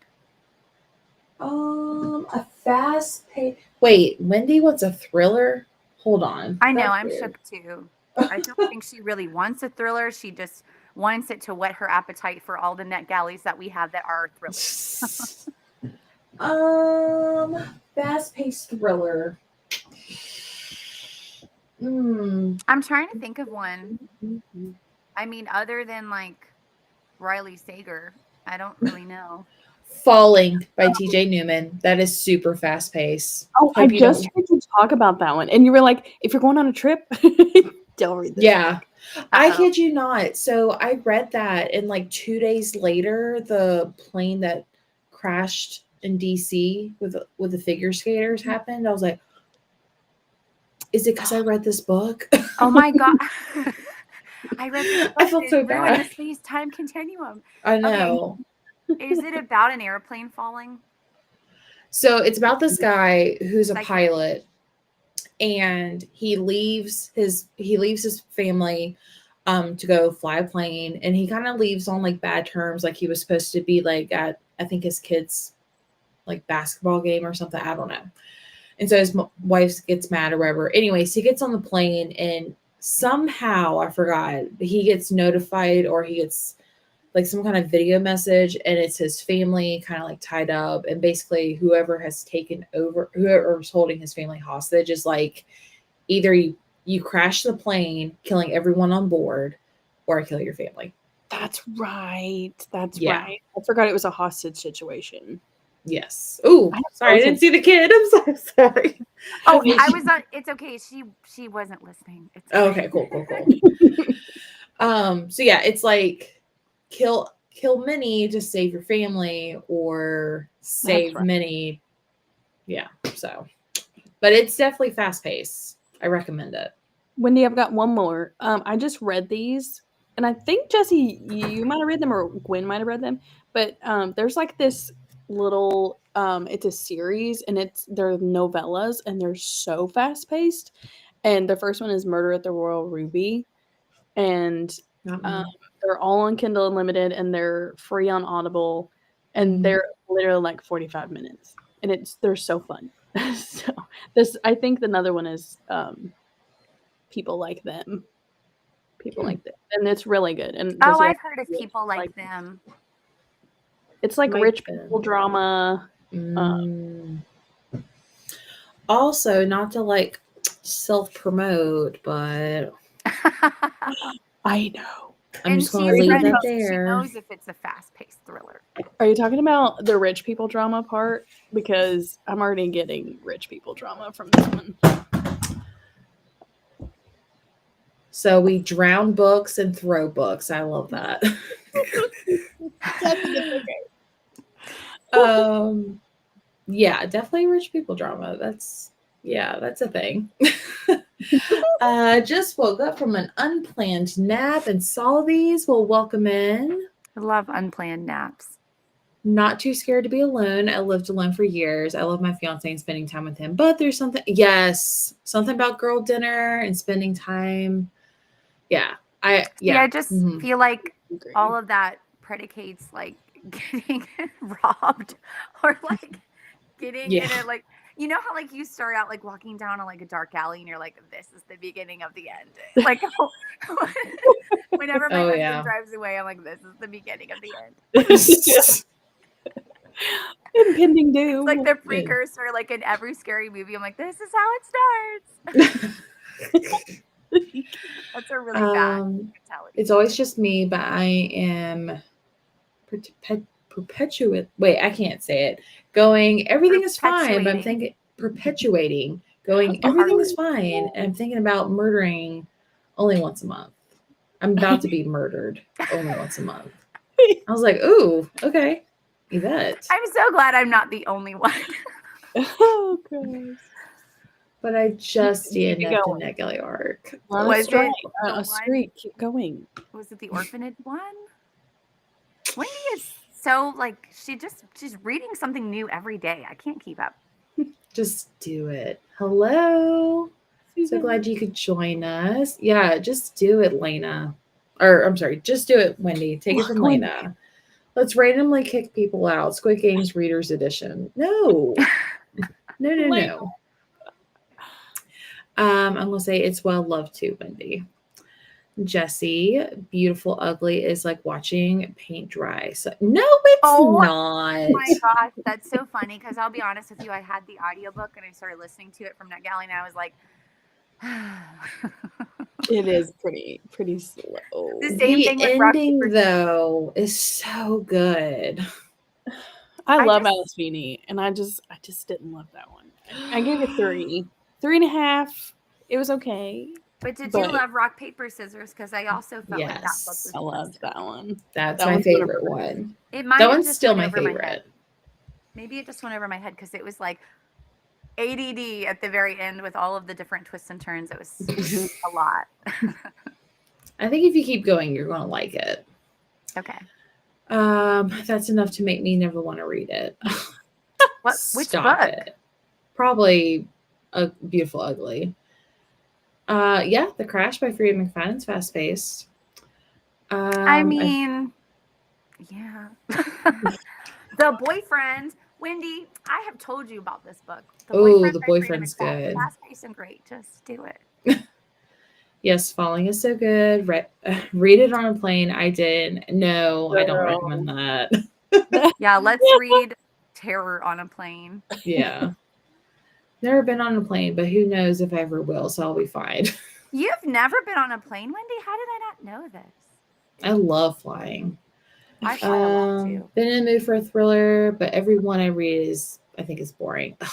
A fast pace. Wait, Wendy wants a thriller? Hold on. I know, I'm shook too. I don't think she really wants a thriller. She just wants it to whet her appetite for all the NetGalleys that we have that are thrillers. Fast-paced thriller. I'm trying to think of one. I mean, other than like Riley Sager, I don't really know. Falling by TJ Newman. That is super fast-paced. Oh, I just heard you talk about that one, and you were like, "If you're going on a trip, don't read this." Yeah, I kid you not. So I read that, and like 2 days later, the plane that crashed in DC with the figure skaters happened. I was like, "Is it because I read this book?" Oh my god! I read this book. I felt so bad. The space-time continuum. I know. Okay. Is it about an airplane falling? So it's about this guy who's a pilot, and he leaves his family to go fly a plane, and he kind of leaves on like bad terms. Like he was supposed to be like at, I think, his kid's like basketball game or something. I don't know. And so his wife gets mad or whatever. Anyways, he gets on the plane, and somehow, I forgot, he gets notified, or he gets like some kind of video message, and it's his family kind of like tied up, and basically whoever's holding his family hostage is like, either you crash the plane, killing everyone on board, or I kill your family. That's right. Right. I forgot it was a hostage situation. Yes. Oh, sorry, I didn't see the kid. I'm so sorry. Oh, I was on. It's okay. She wasn't listening. It's Okay, cool. So yeah, it's like kill many to save your family, or save many. Yeah. So, but it's definitely fast paced. I recommend it. Wendy, I've got one more. I just read these, and I think Jessie, you might have read them, or Gwen might have read them. But there's like this little, it's a series, and they're novellas, and they're so fast paced. And the first one is Murder at the Royal Ruby, and they're all on Kindle Unlimited, and they're free on Audible, and they're literally like 45 minutes, and they're so fun. So I think another one is People Like Them. People Like Them. And it's really good. And I've heard of People Like Them. It's like rich people drama. Also, not to like self-promote, but I know. I'm just going to leave that there. She knows if it's a fast-paced thriller. Are you talking about the rich people drama part? Because I'm already getting rich people drama from this one. So we drown books and throw books. I love that. Yeah, definitely rich people drama. That's a thing. Just woke up from an unplanned nap and saw these. Well, welcome in. I love unplanned naps. Not too scared to be alone. I lived alone for years. I love my fiance and spending time with him. But there's something about girl dinner and spending time. Yeah. I just feel like all of that predicates like getting robbed, or like getting in it, like, you know how like you start out like walking down like a dark alley and you're like, this is the beginning of the end. Like whenever my husband drives away, I'm like, this is the beginning of the end. Impending doom. It's like the precursor, like in every scary movie. I'm like, this is how it starts. That's a really bad mentality. It's always just me, but I am perpetuate. Wait, I can't say it. Going, everything is fine, but I'm thinking perpetuating. Going, everything is fine, and I'm thinking about murdering only once a month. I'm about to be murdered only once a month. I was like, ooh, okay, Yvette. I'm so glad I'm not the only one. Oh, gosh. But I just DNF'd in that arc. Was it a street? Keep going. Was it the orphanage one? Wendy is so like she's reading something new every day. I can't keep up. Just do it. Hello. So glad you could join us. Yeah, just do it, Lena. Or I'm sorry, just do it, Wendy. Take it from Lena. Let's randomly kick people out. Squid Games Readers Edition. No. No. I'm going to say it's well loved too, Wendy. Jessie, Beautiful Ugly is like watching paint dry. So no, it's not. Oh my gosh, that's so funny, because I'll be honest with you, I had the audiobook and I started listening to it from NetGalley, and I was like, it is pretty slow. The same thing with ending though is so good. I love Alice Feeney, and I just didn't love that one. I gave it 3.5. It was okay. But did you love Rock, Paper, Scissors? Because I also felt like that book was I loved that one. That's my favorite one. That one's still my favorite. Maybe it just went over my head because it was like ADD at the very end with all of the different twists and turns. It was a lot. I think if you keep going, you're going to like it. Okay. That's enough to make me never want to read it. Which book? It. Probably A Beautiful Ugly. The Crash by Freida McFadden's fast paced. I mean, yeah. The Boyfriend, Wendy. I have told you about this book. The Boyfriend's good. Fast paced and great. Just do it. Yes, Falling is so good. Read it on a plane. I did. No, I don't recommend that. Yeah, let's read Terror on a Plane. Yeah. Never been on a plane, but who knows if I ever will, so I'll be fine. You've never been on a plane, Wendy? How did I not know this? I love flying. I cried a lot too. Been in the mood for a thriller, but every one I read I think is boring. Ugh,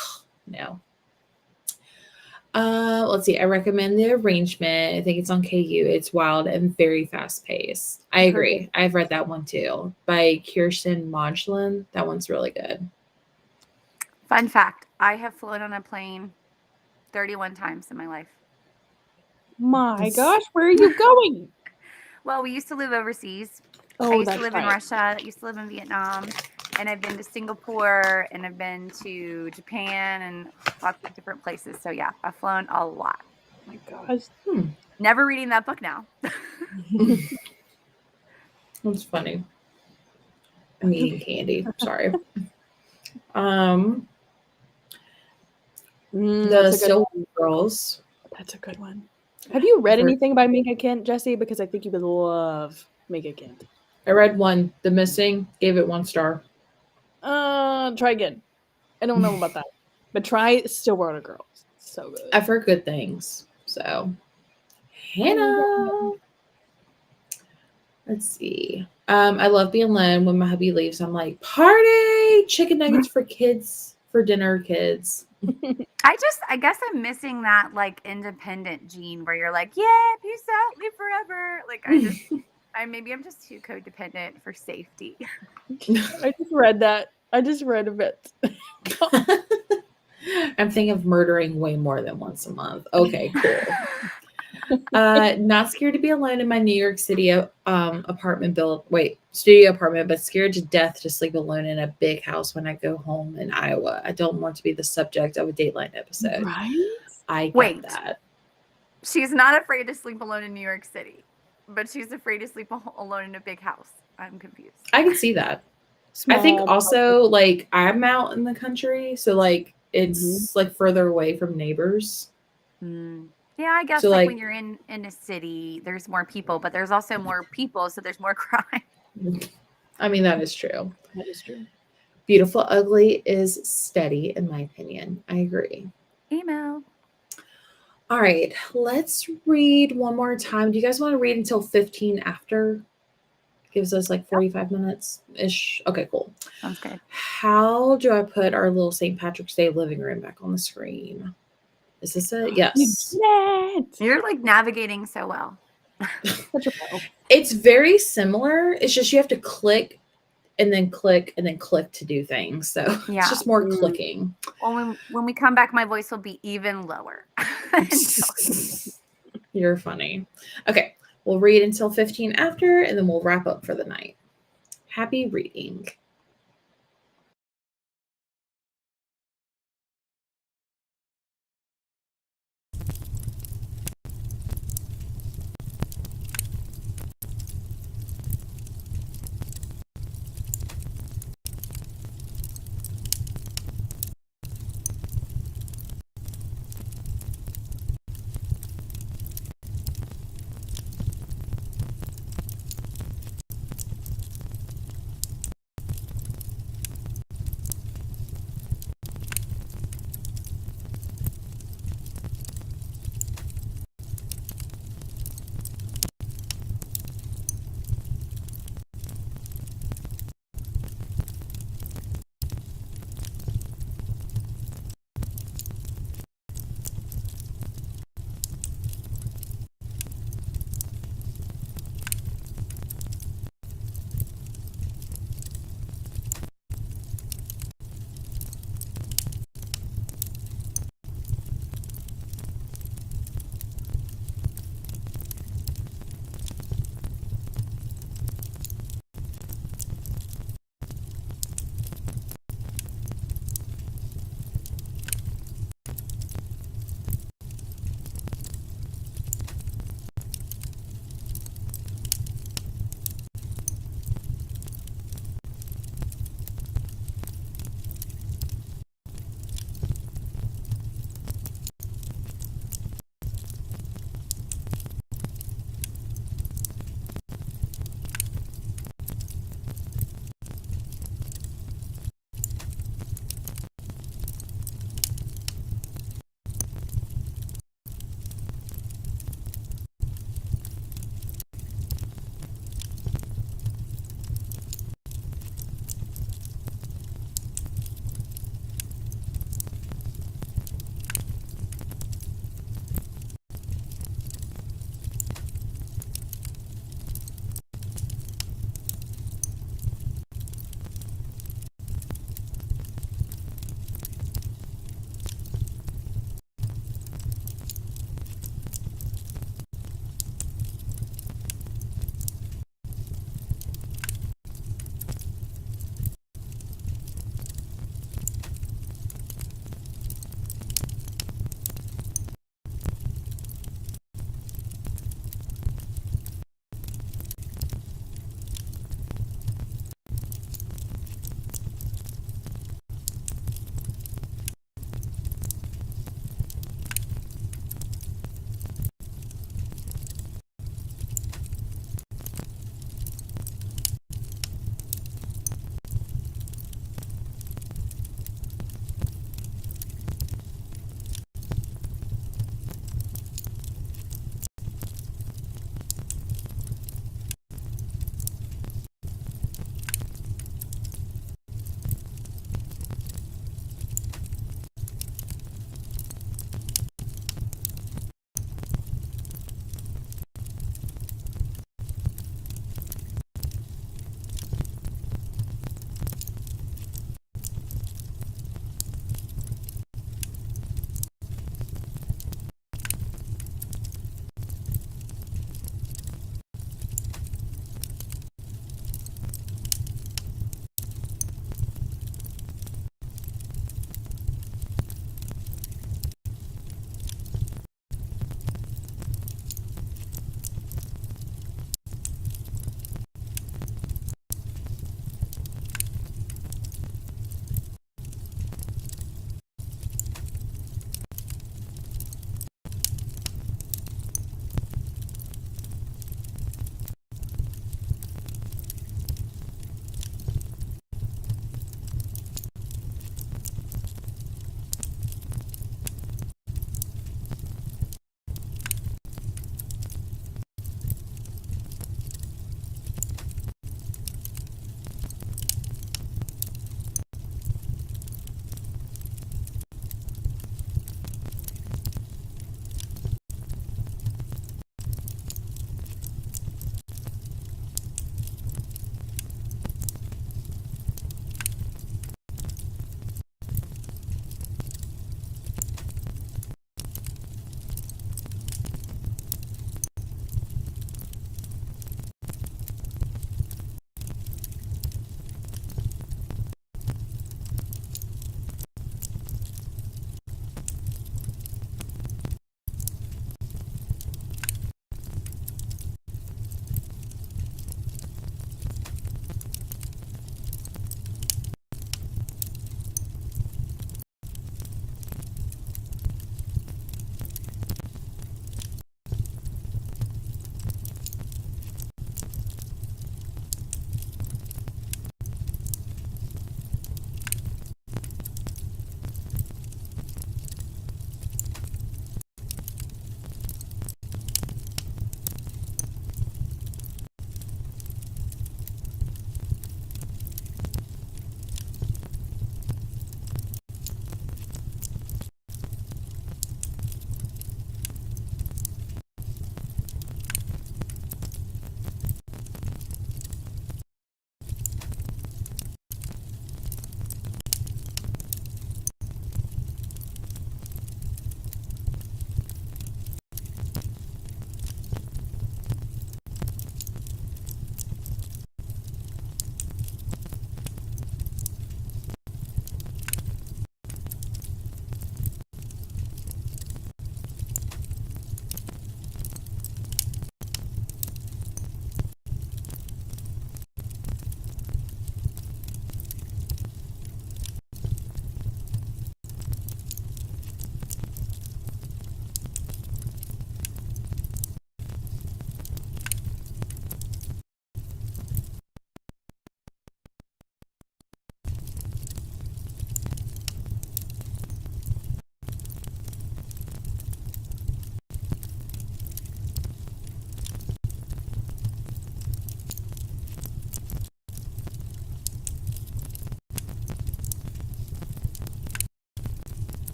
no. Let's see. I recommend The Arrangement. I think it's on KU. It's wild and very fast paced. I agree. I've read that one too by Kirsten Modglin. That one's really good. Fun fact: I have flown on a plane 31 times in my life. My gosh, where are you going? Well, we used to live overseas. Oh, I used to that's live in Russia. I used to live in Vietnam. And I've been to Singapore and I've been to Japan and lots of different places. So yeah, I've flown a lot. Oh my gosh. Never reading that book now. That's funny. I'm eating candy. Sorry. The Still Girls. That's a good one. Have you read anything by Mika Kent, Jessie? Because I think you would love Mika Kent. I read one, The Missing, gave it 1 star. Try again. I don't know about that. But try Stillwater Girls. So good. I've heard good things. So Hannah. Let's see. I love being alone. When my hubby leaves, I'm like, party! Chicken nuggets for kids, for dinner, kids. I guess I'm missing that like independent gene where you're like, yeah, peace out, live forever. Like maybe I'm just too codependent for safety. I just read that. I just read a bit. I'm thinking of murdering way more than once a month. Okay, cool. Not scared to be alone in my New York City studio apartment, but scared to death to sleep alone in a big house when I go home in Iowa. I don't want to be the subject of a Dateline episode. Right? I get that. She's not afraid to sleep alone in New York City, but she's afraid to sleep alone in a big house. I'm confused. I can see that. I think also like I'm out in the country, so like it's like further away from neighbors. Yeah, I guess so, like when you're in a city, there's more people, but there's also more people, so there's more crime. I mean, that is true. That is true. Beautiful Ugly is steady, in my opinion. I agree. Email. All right, let's read one more time. Do you guys want to read until 15 after? Gives us like 45 minutes-ish. Okay, cool. Sounds good. How do I put our little St. Patrick's Day living room back on the screen? Is this it? Yes. You're like navigating so well. It's very similar. It's just you have to click and then click and then click to do things. So it's just more clicking. Well, when we come back, my voice will be even lower. You're funny. Okay. We'll read until 15 after, and then we'll wrap up for the night. Happy reading.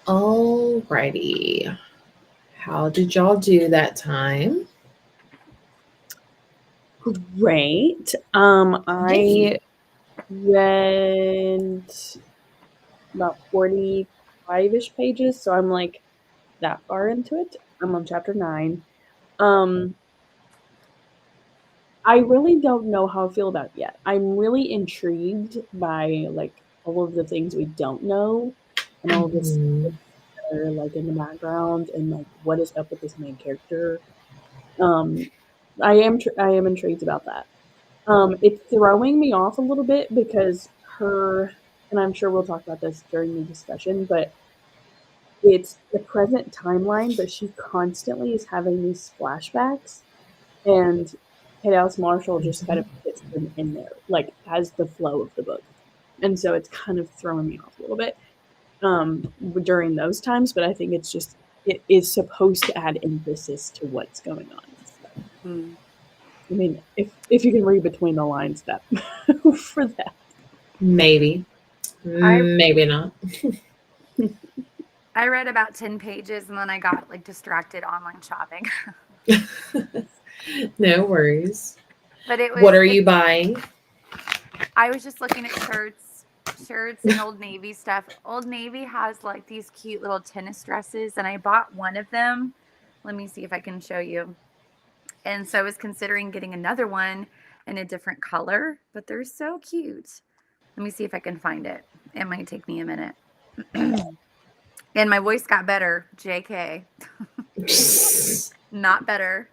Alrighty. How did y'all do that time? Great. I read about 45-ish pages, so I'm like that far into it. I'm on chapter 9. I really don't know how I feel about it yet. I'm really intrigued by like all of the things we don't know and all of this Mhm. that are like in the background and like what is up with this main character. Um, I am intrigued about that. It's throwing me off a little bit because her, and I'm sure we'll talk about this during the discussion, but it's the present timeline, but she constantly is having these flashbacks, and Kate Alice Marshall just kind of fits them in there, like as the flow of the book, and so it's kind of throwing me off a little bit during those times. But I think it's just it is supposed to add emphasis to what's going on. So, I mean, if you can read between the lines, that for that. Maybe. Maybe not. I read about 10 pages and then I got like distracted online shopping. No worries. But What are you buying? I was just looking at shirts and Old Navy stuff. Old Navy has like these cute little tennis dresses and I bought one of them. Let me see if I can show you. And so I was considering getting another one in a different color, but they're so cute. Let me see if I can find it. It might take me a minute. And my voice got better. JK. Not better.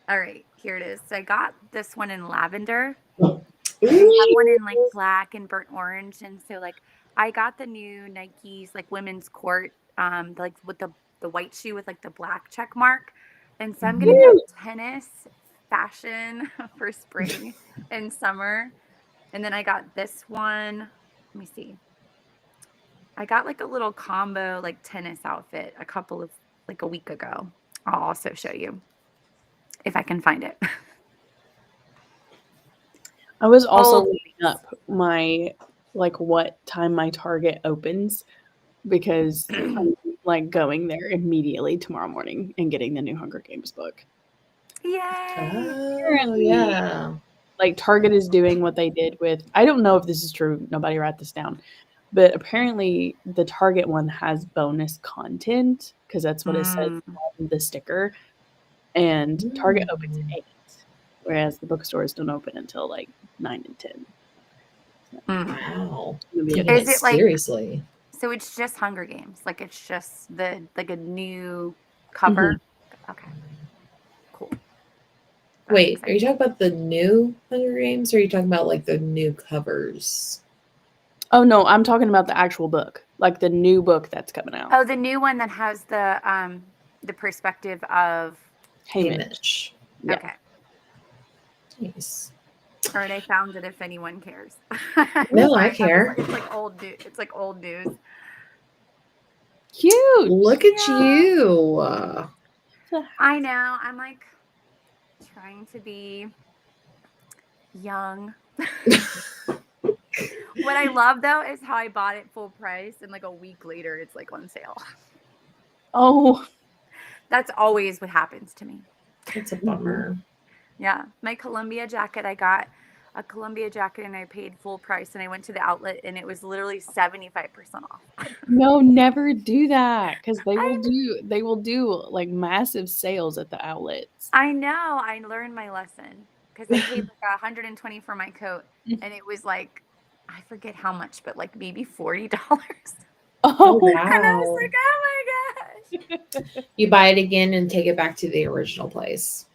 All right, here it is. So I got this one in lavender. They have one in like black and burnt orange. And so like I got the new Nikes like women's court, like with the white shoe with like the black check mark. And so I'm gonna go tennis fashion for spring and summer. And then I got this one. Let me see. I got like a little combo like tennis outfit a week ago. I'll also show you if I can find it. I was also looking up my like what time my Target opens because I'm like going there immediately tomorrow morning and getting the new Hunger Games book. Yay! Apparently, yeah. Like Target is doing what they did with I don't know if this is true, nobody write this down. But apparently the Target one has bonus content because that's what it says on the sticker. And Target opens at 8, whereas the bookstores don't open until like 9 and 10. Wow. Is it like seriously? So it's just Hunger Games. Like it's just like a new cover. Okay. Cool. Wait, are you talking about the new Hunger Games or are you talking about like the new covers? Oh no, I'm talking about the actual book. Like the new book that's coming out. Oh, the new one that has the perspective of Haymitch. Yeah. Okay. Nice. All right, I found it if anyone cares. No, I care. It's like old news. It's like old news. Cute. Look at you. I know. I'm like trying to be young. What I love though is how I bought it full price and like a week later it's like on sale. Oh. That's always what happens to me. It's a bummer. Yeah. My Columbia jacket, I got a Columbia jacket and I paid full price and I went to the outlet and it was literally 75% off. No, never do that because they will do like massive sales at the outlets. I know. I learned my lesson because I paid like $120 for my coat and it was like, I forget how much, but like maybe $40. Oh wow. And I was like, oh my gosh. You buy it again and take it back to the original place.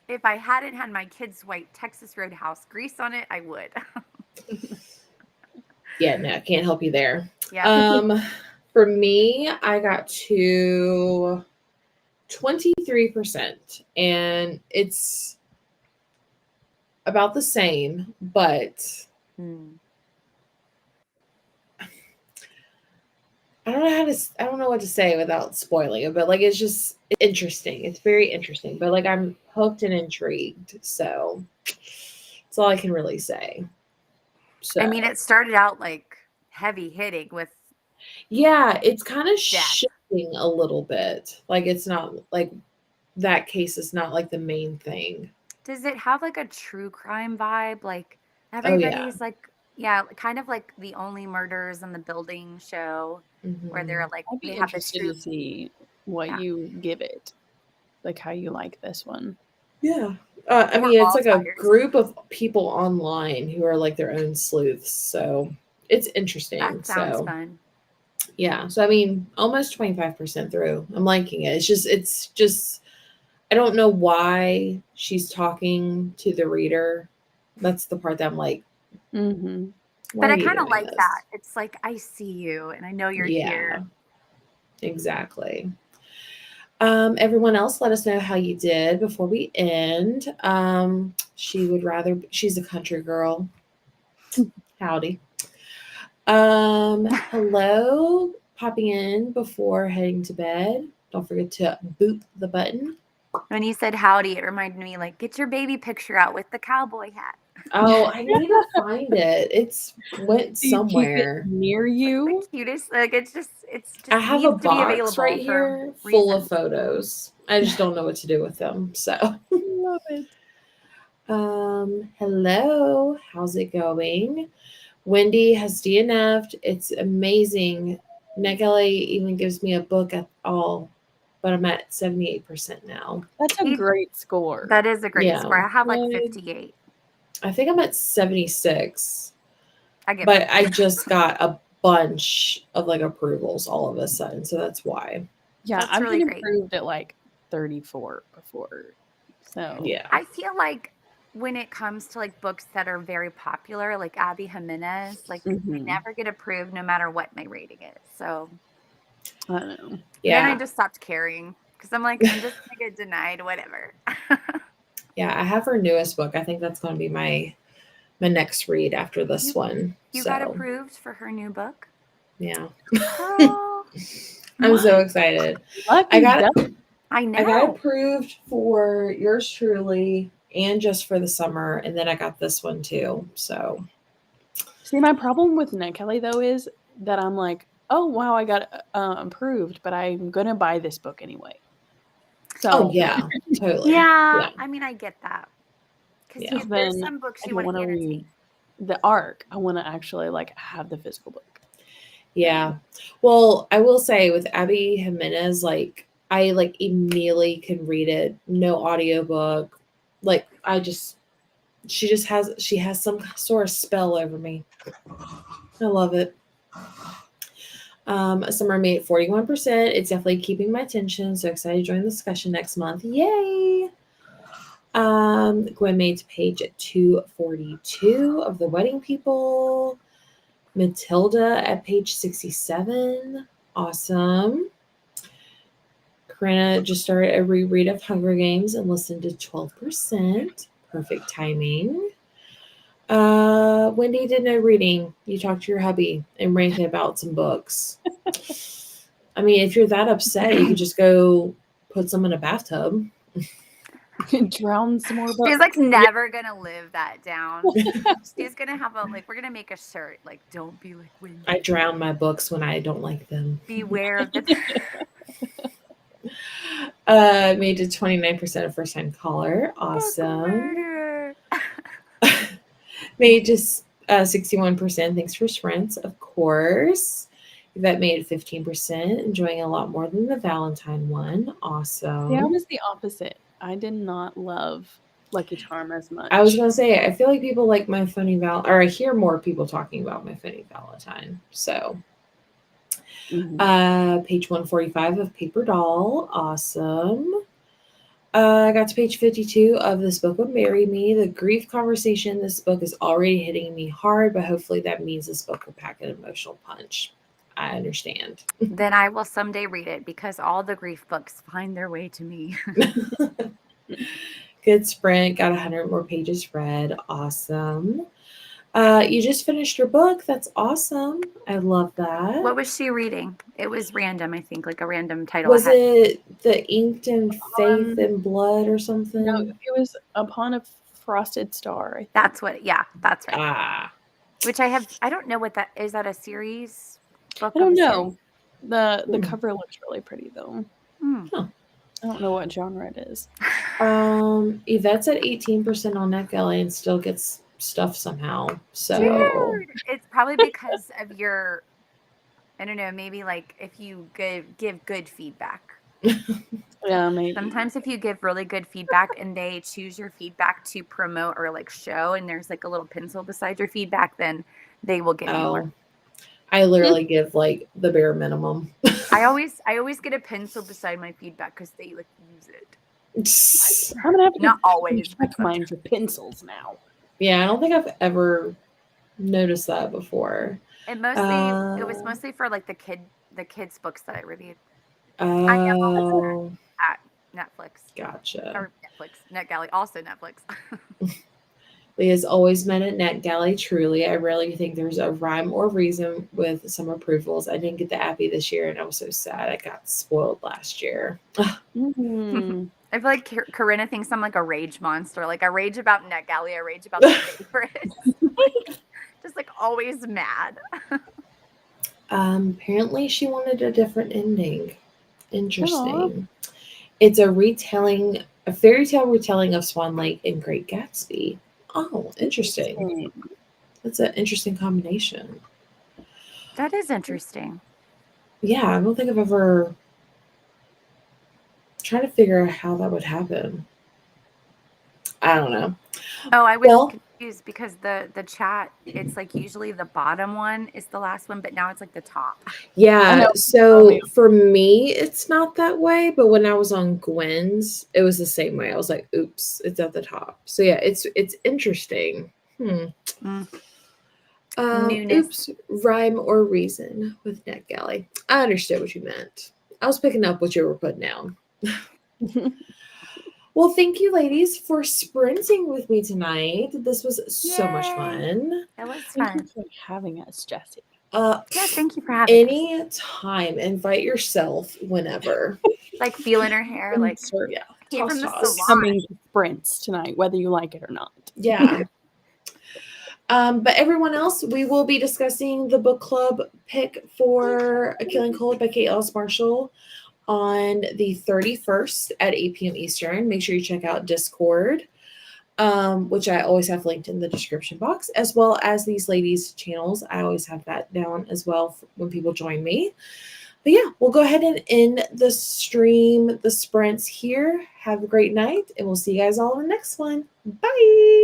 If I hadn't had my kids' white Texas Roadhouse grease on it, I would. Yeah, no, I can't help you there. Yeah. For me, I got to 23%, and it's about the same, but I don't know what to say without spoiling it, but like it's just interesting. It's very interesting, but like I'm hooked and intrigued. So that's all I can really say. So I mean, it started out like heavy hitting with Yeah, it's kind of Death. shifting a little bit. Like it's not like that case is not like the main thing. Does it have like a true crime vibe? Like Oh yeah. everybody's like, yeah, kind of like the Only Murders in the Building show, where they're Mhm. like I'd be they have the interested true. to see what Yeah. you give it, like how you like this one. Yeah. I We're mean, it's all like a tired. group of people online who are like their own sleuths. So it's interesting. That sounds So fun. yeah. So I mean, almost 25% through. I'm liking it. It's just I don't know why she's talking to the reader. That's the part that I'm like, Mm-hmm. why But are I you kind of doing like this? that. It's like I see you and I know you're Yeah, here. exactly. Everyone else, let us know how you did before we end. She's a country girl. Howdy. Hello, popping in before heading to bed. Don't forget to boop the button. When you said howdy, it reminded me like get your baby picture out with the cowboy hat. Oh, I need to find it. It's went Do you keep it somewhere. near Like you? the cutest. Like it's just I have a needs to be box available right for here full of reasons. photos. I just don't know what to do with them. So, Love it. hello, how's it going? Wendy has DNF'd. It's amazing. Nekele even gives me a book at all, but I'm at 78% now. That's a great score. That is a great Yeah. score. I have like Good. 58. I think I'm at 76, I get but I just got a bunch of like approvals all of a sudden, so that's why. Yeah, That's I've really been great. approved at like 34 before. So Yeah. I feel like when it comes to like books that are very popular, like Abby Jimenez, like they Mhm. never get approved no matter what my rating is. So I don't know. then I Yeah. just stopped caring because I'm like, I'm just gonna get denied, whatever. Yeah, I have her newest book. I think that's going to be my next read after this one. You got So, approved for her new book? yeah. Girl, I'm so What? excited. Lucky I got duck. I I got know. approved for yours truly and just for the summer, and then I got this one too. So, See, my problem with Nick Kelly though is that I'm like, oh wow, I got approved, but I'm gonna buy this book anyway. So oh yeah, totally. Yeah, Yeah. I mean, I get that because Yeah. there's then some books I you don't want want to to read annotate. the arc. I want to actually like have the physical book. Yeah. Well, I will say with Abby Jimenez, like I like immediately can read it, no audiobook. Like she has some sort of spell over me. I love it. Summer made 41%. It's definitely keeping my attention. So excited to join the discussion next month. Yay! Gwen made to page at 242 of the Wedding People. Matilda at page 67. Awesome. Karina just started a reread of Hunger Games and listened to 12%. Perfect timing. Wendy did no reading. You talked to your hubby and ranted about some books. I mean, if you're that upset, you could just go put some in a bathtub. Drown some more She's books. like never gonna live that down. She's gonna have we're gonna make a shirt like don't be like Wendy. I drown my books when I don't like them. Beware of the Made to 29% of first time caller. Awesome. murderer. Made just 61%. Thanks for sprints, of course. That made 15%. Enjoying a lot more than the Valentine one. Awesome. See, I was the opposite. I did not love Lucky Charm as much. I was gonna say, I feel like people like my funny or I hear more people talking about my funny Valentine. So, page 145 of Paper Doll, awesome. I got to page 52 of This Book Would Marry Me. The grief conversation. This book is already hitting me hard, but hopefully that means this book will pack an emotional punch. I understand. Then I will someday read it because all the grief books find their way to me. Good sprint. Got 100 more pages read. Awesome. You just finished your book. That's awesome. I love that. What was she reading? It was random, I think, like a random title. Was it The Inked in Faith and Blood or something? No, it was Upon a Frosted Star. That's what. Yeah, that's right. Ah. Which I don't know what that is. That a series? book I don't of the know. The Hmm. cover looks really pretty though. series? Huh. I don't know what genre it is. Yvette's at 18% on NetGalley and still gets stuff somehow. So Dude, it's probably because of your, I don't know, maybe like if you give good feedback. Yeah, maybe. Sometimes if you give really good feedback and they choose your feedback to promote or like show, and there's like a little pencil beside your feedback, then they will give you more. I literally give like the bare minimum. I always get a pencil beside my feedback because they like use it. I'm gonna have to Not always, but check mine for pencils now. Yeah, I don't think I've ever noticed that before. It was mostly for like the kids books that I reviewed Oh, at Netflix gotcha. or NetGalley, also Netflix. Leah's always met at NetGalley. Truly, I rarely think there's a rhyme or reason with some approvals. I didn't get the appy this year, and I was so sad. I got spoiled last year. Mm-hmm. I feel like Corinna thinks I'm like a rage monster. Like I rage about NetGalley, I rage about the favorites. Just like always mad. Apparently, she wanted a different ending. Interesting. It's a fairy tale retelling of Swan Lake and Great Gatsby. Oh, interesting. That's an interesting combination. That is interesting. Yeah, I don't think I've ever tried to figure out how that would happen. I don't know. Oh, I was Well, confused because the chat, it's like usually the bottom one is the last one, but now it's like the top. yeah, know. so for me, it's not that way, but when I was on Gwen's, it was the same way. I was like, oops, it's at the top. So yeah, it's interesting. Mm. Oops, rhyme or reason with NetGalley. I understood what you meant. I was picking up what you were putting down. Well, thank you, ladies, for sprinting with me tonight. This was so much Yay. fun. It was Thank fun. you for having us, Jessie. Yeah, thank you for having us. Any time, invite yourself whenever. Like feeling her hair, like Yeah, came from the toss. salon. Coming to sprints tonight, whether you like it or not. Yeah. But everyone else, we will be discussing the book club pick for A Killing Cold by Kate Ellis Marshall on the 31st at 8 p.m. Eastern. Make sure you check out Discord, which I always have linked in the description box, as well as these ladies' channels. I always have that down as well when people join me. But yeah, we'll go ahead and end the stream, the sprints here. Have a great night, and we'll see you guys all in the next one. Bye.